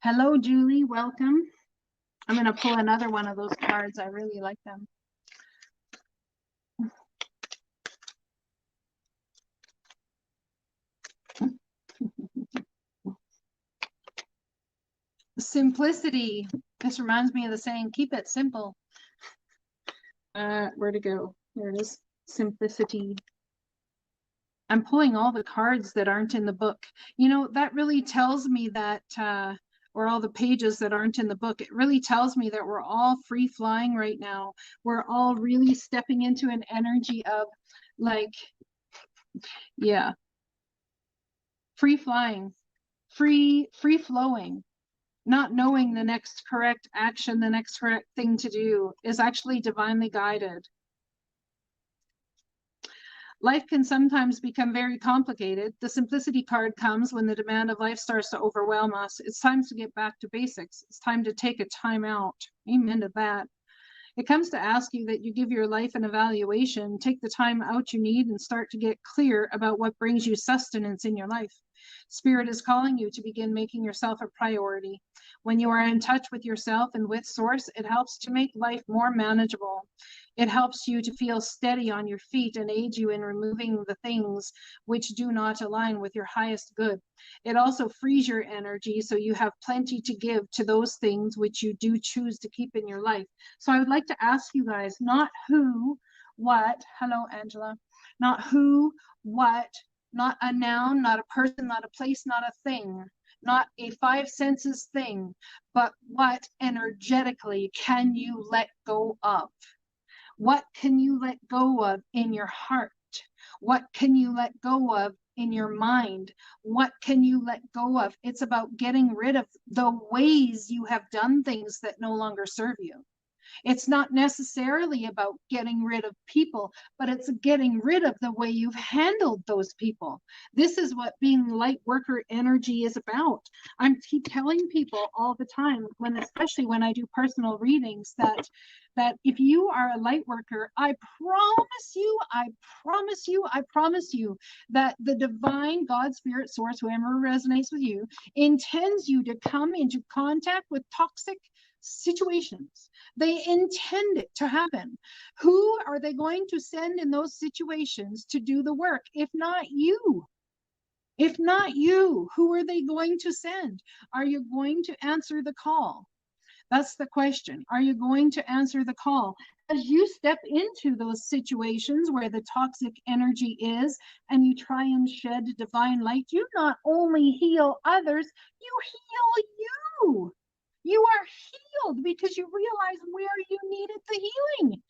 Hello, Julie. Welcome. I'm going to pull another one of those cards. I really like them. Simplicity. This reminds me of the saying, keep it simple. Where to go? There it is. Simplicity. I'm pulling all the cards that aren't in the book. You know, that really tells me that, or all the pages that aren't in the book, it really tells me that we're all free flying right now. We're all really stepping into an energy of like, yeah, free flying, free flowing. Not knowing the next correct action, the next correct thing to do is actually divinely guided. Life can sometimes become very complicated. The simplicity card comes when the demand of life starts to overwhelm us. It's time to get back to basics. It's time to take a time out. Amen to that. It comes to ask you that you give your life an evaluation, take the time out you need, and start to get clear about what brings you sustenance in your life. Spirit is calling you to begin making yourself a priority. When you are in touch with yourself and with Source, it helps to make life more manageable. It helps you to feel steady on your feet and aids you in removing the things which do not align with your highest good. It also frees your energy so you have plenty to give to those things which you do choose to keep in your life. So I would like to ask you guys, not who, what, hello, Angela, not who, what, not a noun, not a person, not a place, not a thing. not a five senses thing, but what energetically can you let go of? What can you let go of in your heart? What can you let go of in your mind? What can you let go of? It's about getting rid of the ways you have done things that no longer serve you. It's not necessarily about getting rid of people, but it's getting rid of the way you've handled those people. This is what being light worker energy is about. I'm keep telling people all the time, especially when I do personal readings, that if you are a light worker, I promise you that the divine God, spirit, source, whoever resonates with you, intends you to come into contact with toxic situations. They intend it to happen. Who are they going to send in those situations to do the work? If not you. If not you, who are they going to send? Are you going to answer the call? That's the question. Are you going to answer the call? As you step into those situations where the toxic energy is and you try and shed divine light, you not only heal others, you heal you. You are healed because you realize where you needed the healing.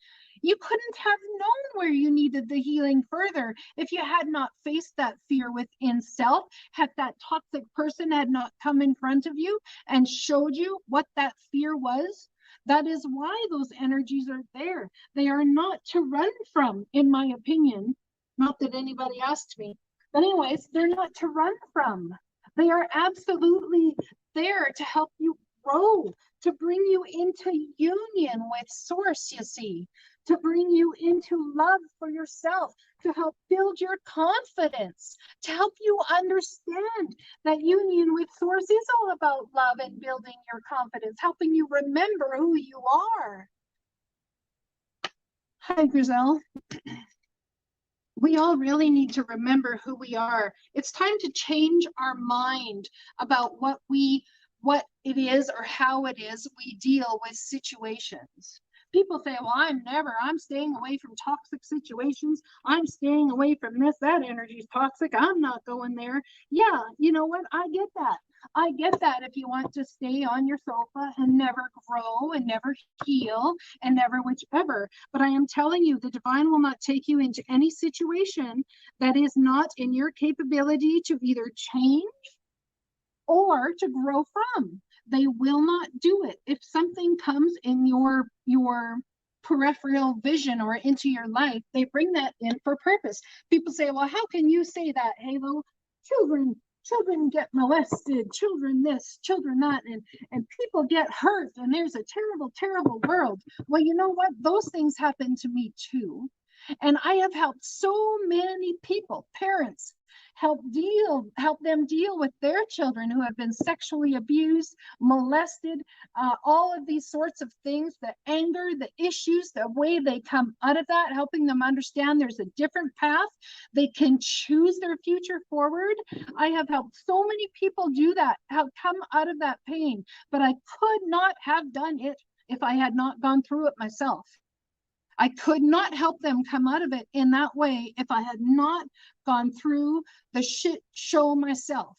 You couldn't have known where you needed the healing further if you had not faced that fear within self, had that toxic person had not come in front of you and showed you what that fear was. That is why those energies are there. They are not to run from, in my opinion. Not that anybody asked me. But anyways, they're not to run from. They are absolutely there to help you grow, to bring you into union with source, you see, to bring you into love for yourself, to help build your confidence, to help you understand that union with source is all about love and building your confidence, helping you remember who you are. Hi, Griselle. We all really need to remember who we are. It's time to change our mind about what it is or how it is we deal with situations. People say, well, I'm staying away from toxic situations. I'm staying away from this. That energy is toxic. I'm not going there. Yeah, you know what? I get that. I get that if you want to stay on your sofa and never grow and never heal and never whichever. But I am telling you, the divine will not take you into any situation that is not in your capability to either change or to grow from. They will not do it. If something comes in your peripheral vision or into your life, they bring that in for purpose. People say, well, how can you say that, Halo? Children get molested, children this, children that, and people get hurt, and there's a terrible world. Well, you know what? Those things happen to me too. And I have helped so many people, parents, help them deal with their children who have been sexually abused, molested, all of these sorts of things, the anger, the issues, the way they come out of that, helping them understand there's a different path. They can choose their future forward. I have helped so many people do that, have come out of that pain, but I could not have done it if I had not gone through it myself. I could not help them come out of it in that way if I had not gone through the shit show myself.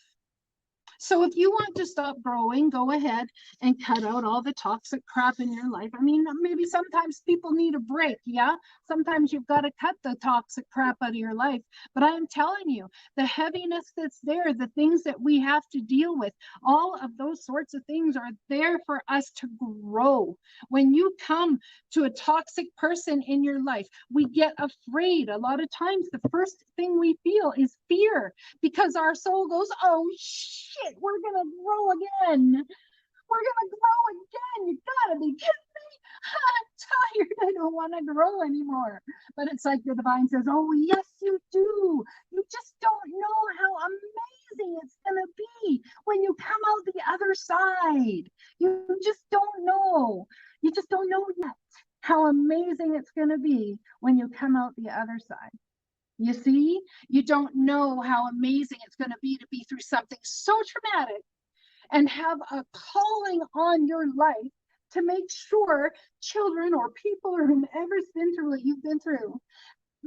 So if you want to stop growing, go ahead and cut out all the toxic crap in your life. I mean, maybe sometimes people need a break, yeah? Sometimes you've got to cut the toxic crap out of your life. But I'm telling you, the heaviness that's there, the things that we have to deal with, all of those sorts of things are there for us to grow. When you come to a toxic person in your life, we get afraid. A lot of times, the first thing we feel is fear because our soul goes, oh, shit. We're gonna grow again. We're gonna grow again. You gotta be kidding me. I'm tired. I don't want to grow anymore. But it's like the divine says, oh, yes, you do. You just don't know how amazing it's gonna be when you come out the other side. You just don't know. You just don't know yet how amazing it's gonna be when you come out the other side. You see, you don't know how amazing it's going to be through something so traumatic and have a calling on your life to make sure children or people or whomever's been through what you've been through,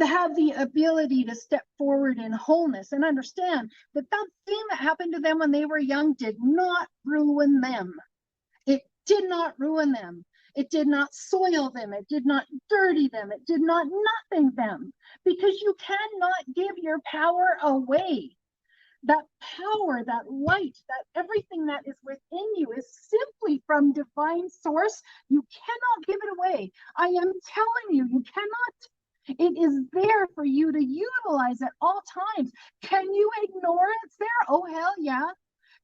have the ability to step forward in wholeness and understand that that thing that happened to them when they were young did not ruin them. It did not ruin them. It did not soil them. It did not dirty them. It did not nothing them, because you cannot give your power away. That power, that light, that everything that is within you is simply from divine source. You cannot give it away. I am telling you, you cannot. It is there for you to utilize at all times. Can you ignore it's there? Oh, hell yeah.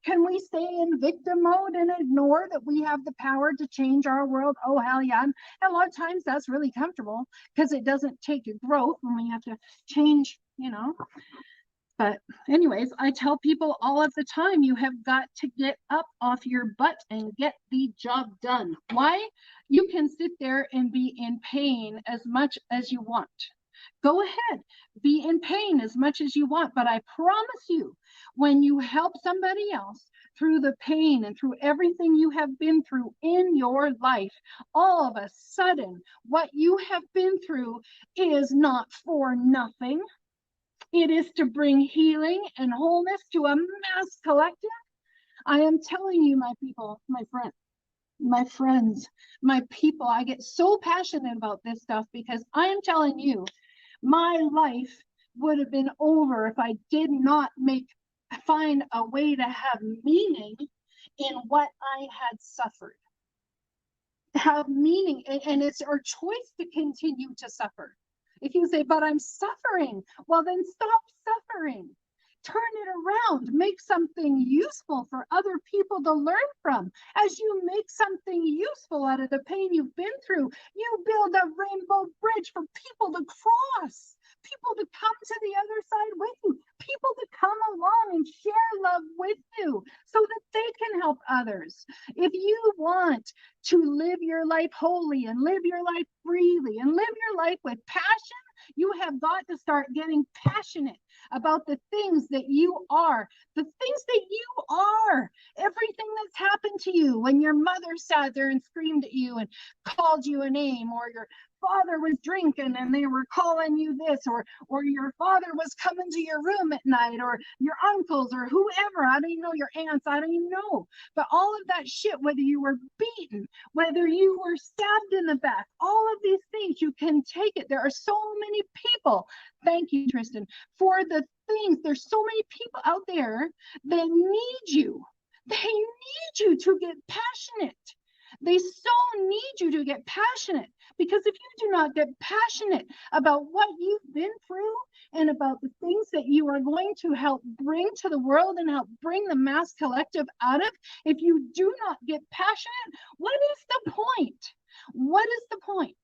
Can we stay in victim mode and ignore that we have the power to change our world? Oh, hell yeah. And a lot of times that's really comfortable because it doesn't take growth when we have to change, you know. But anyways, I tell people all of the time, you have got to get up off your butt and get the job done. Why? You can sit there and be in pain as much as you want. Go ahead, be in pain as much as you want. But I promise you, when you help somebody else through the pain and through everything you have been through in your life, all of a sudden, what you have been through is not for nothing. It is to bring healing and wholeness to a mass collective. I am telling you, my people, my friends, my people, I get so passionate about this stuff because I am telling you, my life would have been over if I did not find a way to have meaning in what I had suffered. Have meaning, and it's our choice to continue to suffer. If you say, but I'm suffering, well, then stop suffering. Turn it around. Make something useful for other people to learn from. As you make something useful out of the pain you've been through, you build a rainbow bridge for people to cross, people to come to the other side with you, people to come along and share love with you so that they can help others. If you want to live your life wholly and live your life freely and live your life with passion, you have got to start getting passionate about the things that you are, the things that you are, everything that's happened to you when your mother sat there and screamed at you and called you a name, or your father was drinking and they were calling you this, or your father was coming to your room at night, or your uncles or whoever, I don't even know, your aunts, I don't even know, but all of that shit, whether you were beaten, whether you were stabbed in the back, all of these things, you can take it. There are so many people, thank you, Tristan, for the things. There's so many people out there that need you. They need you to get passionate. They so need you to get passionate, because if you do not get passionate about what you've been through and about the things that you are going to help bring to the world and help bring the mass collective out of, if you do not get passionate, what is the point? What is the point?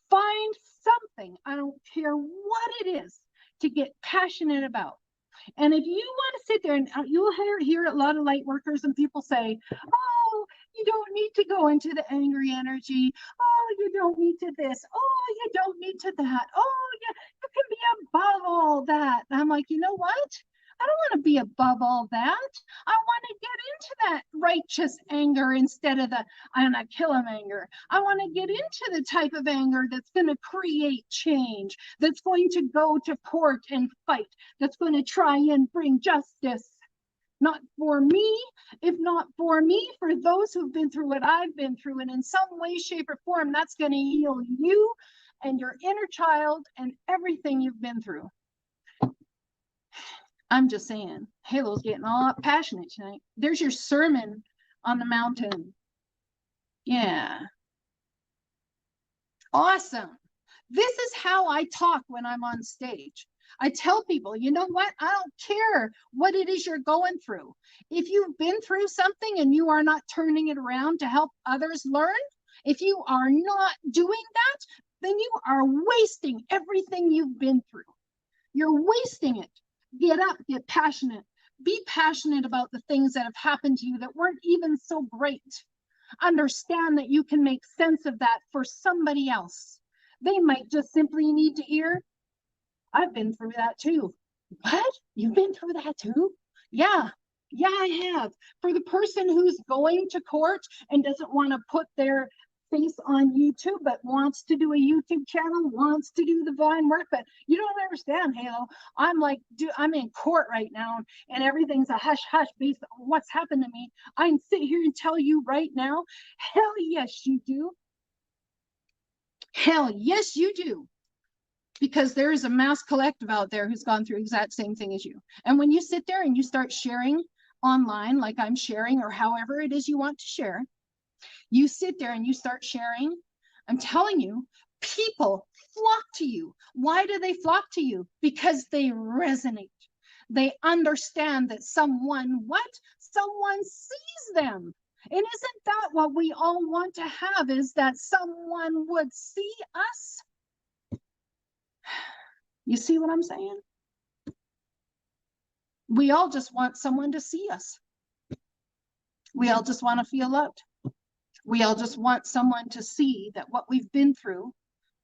Find something, I don't care what it is, to get passionate about. And if you want to sit there, and you'll hear a lot of light workers and people say, oh, you don't need to go into the angry energy. Oh, you don't need to this. Oh, you don't need to that. Oh, yeah, you can be above all that. And I'm like, you know what? I don't want to be above all that. I want to get into that righteous anger instead of the I'm not kill him anger. I want to get into the type of anger that's going to create change, that's going to go to court and fight, that's going to try and bring justice. Not for me, if not for me, for those who've been through what I've been through. And in some way, shape, or form, that's going to heal you and your inner child and everything you've been through. I'm just saying, Halo's getting all passionate tonight. There's your sermon on the mountain. Yeah. Awesome. This is how I talk when I'm on stage. I tell people, you know what? I don't care what it is you're going through. If you've been through something and you are not turning it around to help others learn, if you are not doing that, then you are wasting everything you've been through. You're wasting it. Get up, get passionate. Be passionate about the things that have happened to you that weren't even so great. Understand that you can make sense of that for somebody else. They might just simply need to hear, I've been through that too. What? You've been through that too? Yeah, I have. For the person who's going to court and doesn't want to put their face on YouTube, but wants to do a YouTube channel, wants to do the divine work. But you don't understand, Halo. I'm like, I'm in court right now, and everything's a hush hush based on what's happened to me. I can sit here and tell you right now, hell yes, you do. Hell yes, you do. Because there is a mass collective out there who's gone through the exact same thing as you. And when you sit there and you start sharing online, like I'm sharing, or however it is you want to share, you sit there and you start sharing. I'm telling you, people flock to you. Why do they flock to you? Because they resonate. They understand that someone sees them. And isn't that what we all want to have, is that someone would see us? You see what I'm saying? We all just want someone to see us. We all just want to feel loved. We all just want someone to see that what we've been through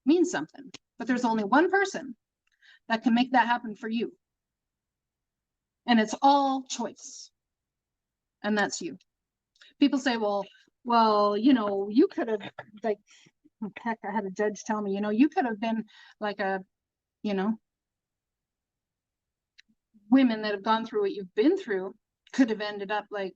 means something. But there's only one person that can make that happen for you. And it's all choice. And that's you. People say, well, you know, you could have, like, heck, I had a judge tell me, you know, you could have been like women that have gone through what you've been through could have ended up like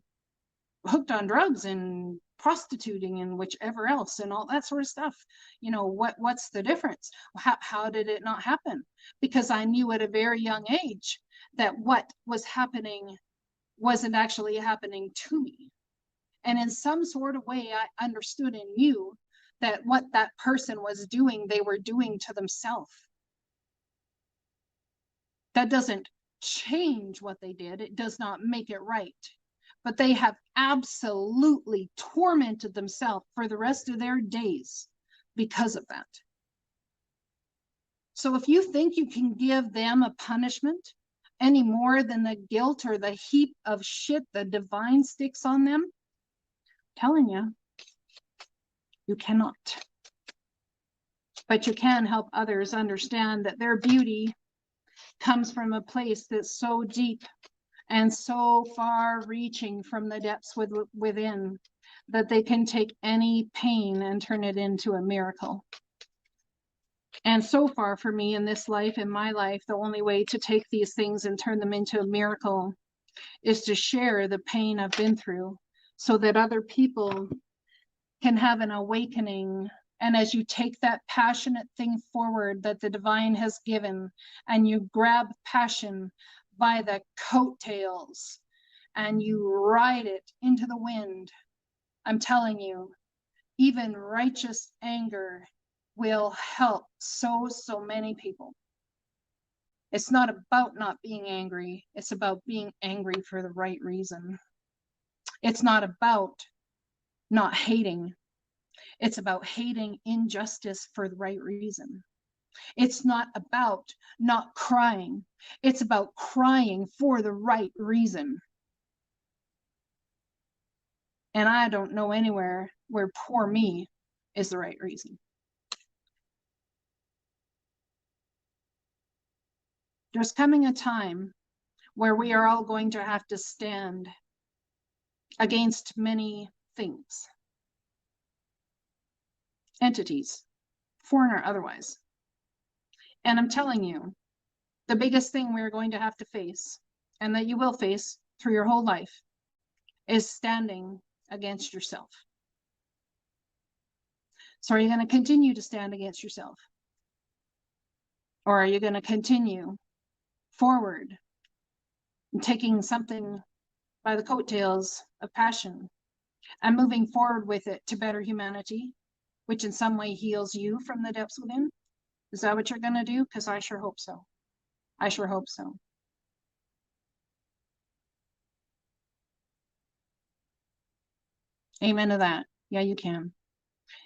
hooked on drugs and prostituting and whichever else and all that sort of stuff. You know, what's the difference? How did it not happen? Because I knew at a very young age that what was happening wasn't actually happening to me. And in some sort of way, I understood and knew that what that person was doing, they were doing to themselves. That doesn't change what they did. It does not make it right. But they have absolutely tormented themselves for the rest of their days because of that. So if you think you can give them a punishment any more than the guilt or the heap of shit the divine sticks on them, I'm telling you, you cannot. But you can help others understand that their beauty comes from a place that's so deep and so far reaching from the depths within that they can take any pain and turn it into a miracle. And so far for me in this life, in my life, the only way to take these things and turn them into a miracle is to share the pain I've been through so that other people can have an awakening. And as you take that passionate thing forward that the divine has given, and you grab passion by the coattails and you ride it into the wind, I'm telling you, even righteous anger will help so many people. It's not about not being angry. It's about being angry for the right reason. It's not about not hating. It's about hating injustice for the right reason. It's not about not crying. It's about crying for the right reason. And I don't know anywhere where poor me is the right reason. There's coming a time where we are all going to have to stand against many things, entities, foreign or otherwise. And I'm telling you, the biggest thing we're going to have to face, and that you will face through your whole life, is standing against yourself. So are you going to continue to stand against yourself? Or are you going to continue forward and taking something by the coattails of passion and moving forward with it to better humanity, which in some way heals you from the depths within? Is that what you're going to do? Because I sure hope so. I sure hope so. Amen to that. Yeah, you can.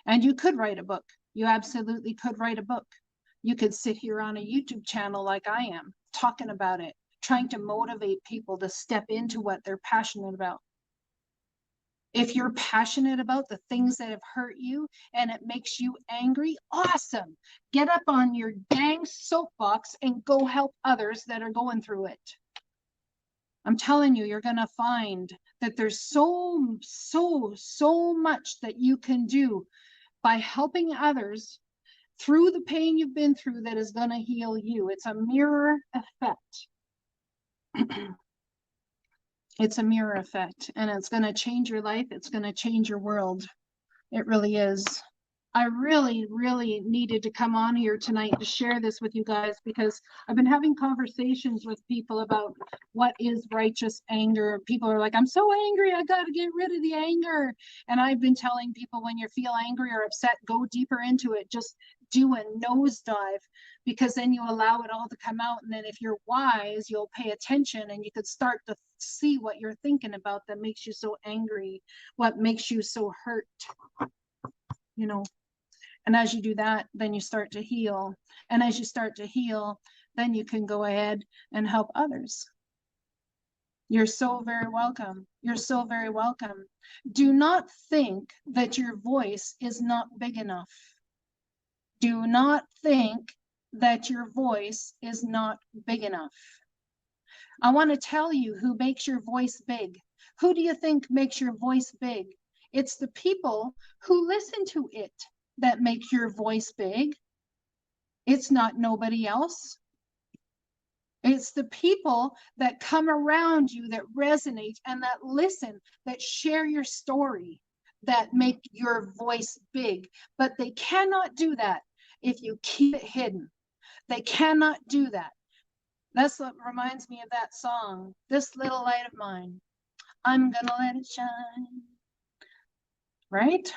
And you could write a book. You absolutely could write a book. You could sit here on a YouTube channel like I am, talking about it, trying to motivate people to step into what they're passionate about. If you're passionate about the things that have hurt you and it makes you angry, awesome. Get up on your dang soapbox and go help others that are going through it. I'm telling you, you're going to find that there's so much that you can do by helping others through the pain you've been through that is going to heal you. It's a mirror effect. It's a mirror effect, and it's going to change your life. It's going to change your world. It really is. I really, really needed to come on here tonight to share this with you guys, because I've been having conversations with people about what is righteous anger. People are like, I'm so angry, I got to get rid of the anger. And I've been telling people, when you feel angry or upset, go deeper into it. Just do a nosedive, because then you allow it all to come out. And then if you're wise, you'll pay attention, and you could start to see what you're thinking about that makes you so angry, what makes you so hurt, you know. And as you do that, then you start to heal. And as you start to heal, then you can go ahead and help others. You're so very welcome. You're so very welcome. Do not think that your voice is not big enough. Do not think that your voice is not big enough. I want to tell you who makes your voice big. Who do you think makes your voice big? It's the people who listen to it that make your voice big. It's not nobody else. It's the people that come around you that resonate and that listen, that share your story, that make your voice big. But they cannot do that if you keep it hidden. They cannot do that. That's what reminds me of that song, This Little Light of Mine. I'm gonna let it shine. Right?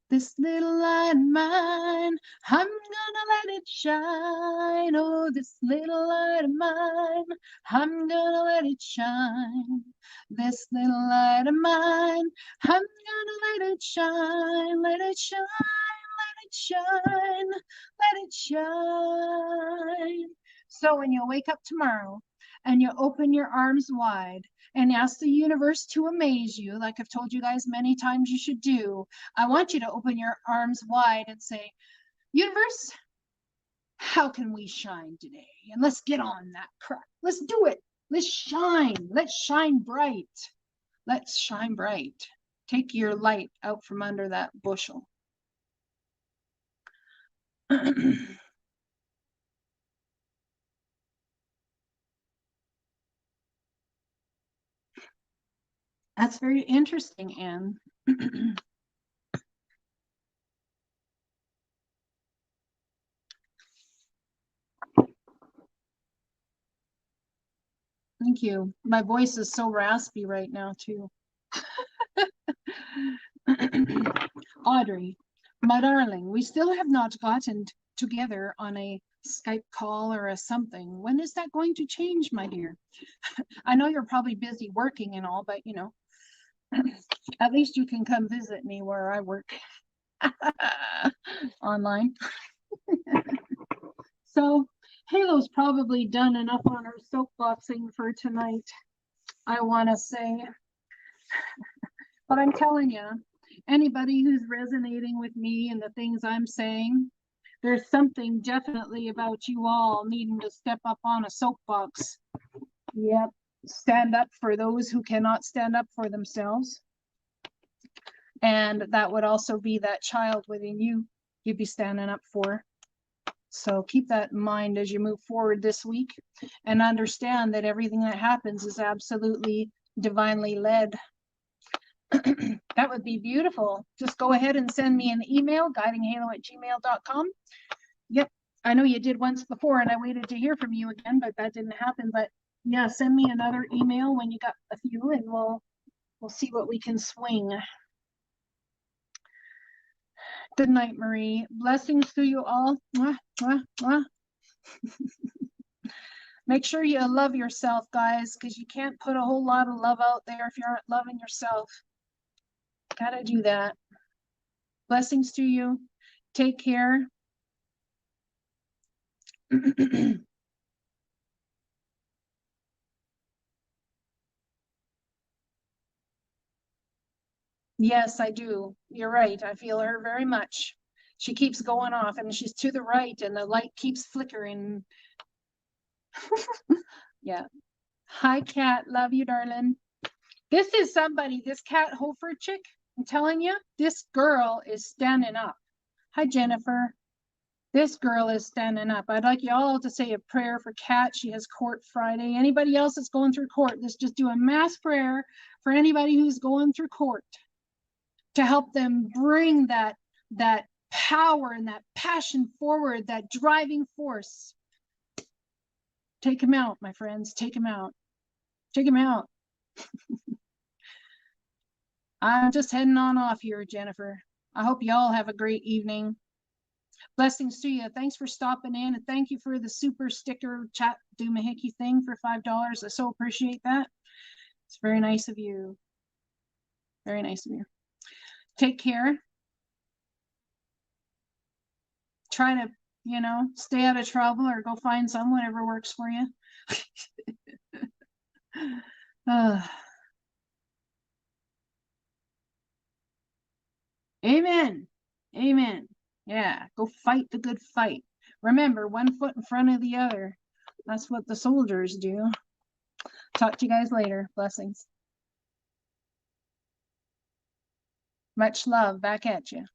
This little light of mine, I'm gonna let it shine. Oh, this little light of mine, I'm gonna let it shine. This little light of mine, I'm gonna let it shine. Let it shine, let it shine, let it shine. So when you wake up tomorrow and you open your arms wide and ask the universe to amaze you, like I've told you guys many times you should do, I want you to open your arms wide and say, universe, how can we shine today? And let's get on that crap. Let's do it. Let's shine. Let's shine bright. Let's shine bright. Take your light out from under that bushel. That's very interesting, Anne. Thank you. My voice is so raspy right now, too. Audrey, my darling, we still have not gotten together on a Skype call or a something. When is that going to change, my dear? I know you're probably busy working and all, but you know, at least you can come visit me where I work online. So Halo's probably done enough on her soapboxing for tonight, I want to say. But I'm telling you, anybody who's resonating with me and the things I'm saying, there's something definitely about you all needing to step up on a soapbox. Yep. Stand up for those who cannot stand up for themselves. And that would also be that child within you you'd be standing up for. So keep that in mind as you move forward this week, and understand that everything that happens is absolutely divinely led. That would be beautiful. Just go ahead and send me an email, guidinghalo@gmail.com. Yep, I know you did once before and I waited to hear from you again, but that didn't happen. But yeah, send me another email when you got a few, and we'll see what we can swing. Good night, Marie. Blessings to you all. Mwah, mwah, mwah. Make sure you love yourself, guys, because you can't put a whole lot of love out there if you aren't loving yourself. Gotta do that. Blessings to you. Take care. Yes, I do. You're right. I feel her very much. She keeps going off and she's to the right and the light keeps flickering. Yeah. Hi, Cat. Love you, darling. This is somebody, this Cat Hofer chick. I'm telling you, this girl is standing up. Hi, Jennifer. This girl is standing up. I'd like you all to say a prayer for Kat. She has court Friday. Anybody else that's going through court, let's just do a mass prayer for anybody who's going through court to help them bring that power and that passion forward, that driving force. Take him out, my friends. Take him out. Take him out. I'm just heading on off here, Jennifer. I hope you all have a great evening. Blessings to you. Thanks for stopping in, and thank you for the super sticker chat doomahickey thing for $5. I so appreciate that. It's very nice of you. Very nice of you. Take care. Try to, you know, stay out of trouble or go find someone, whatever works for you. Amen. Amen. Yeah, go fight the good fight. Remember, one foot in front of the other. That's what the soldiers do. Talk to you guys later. Blessings. Much love back at you.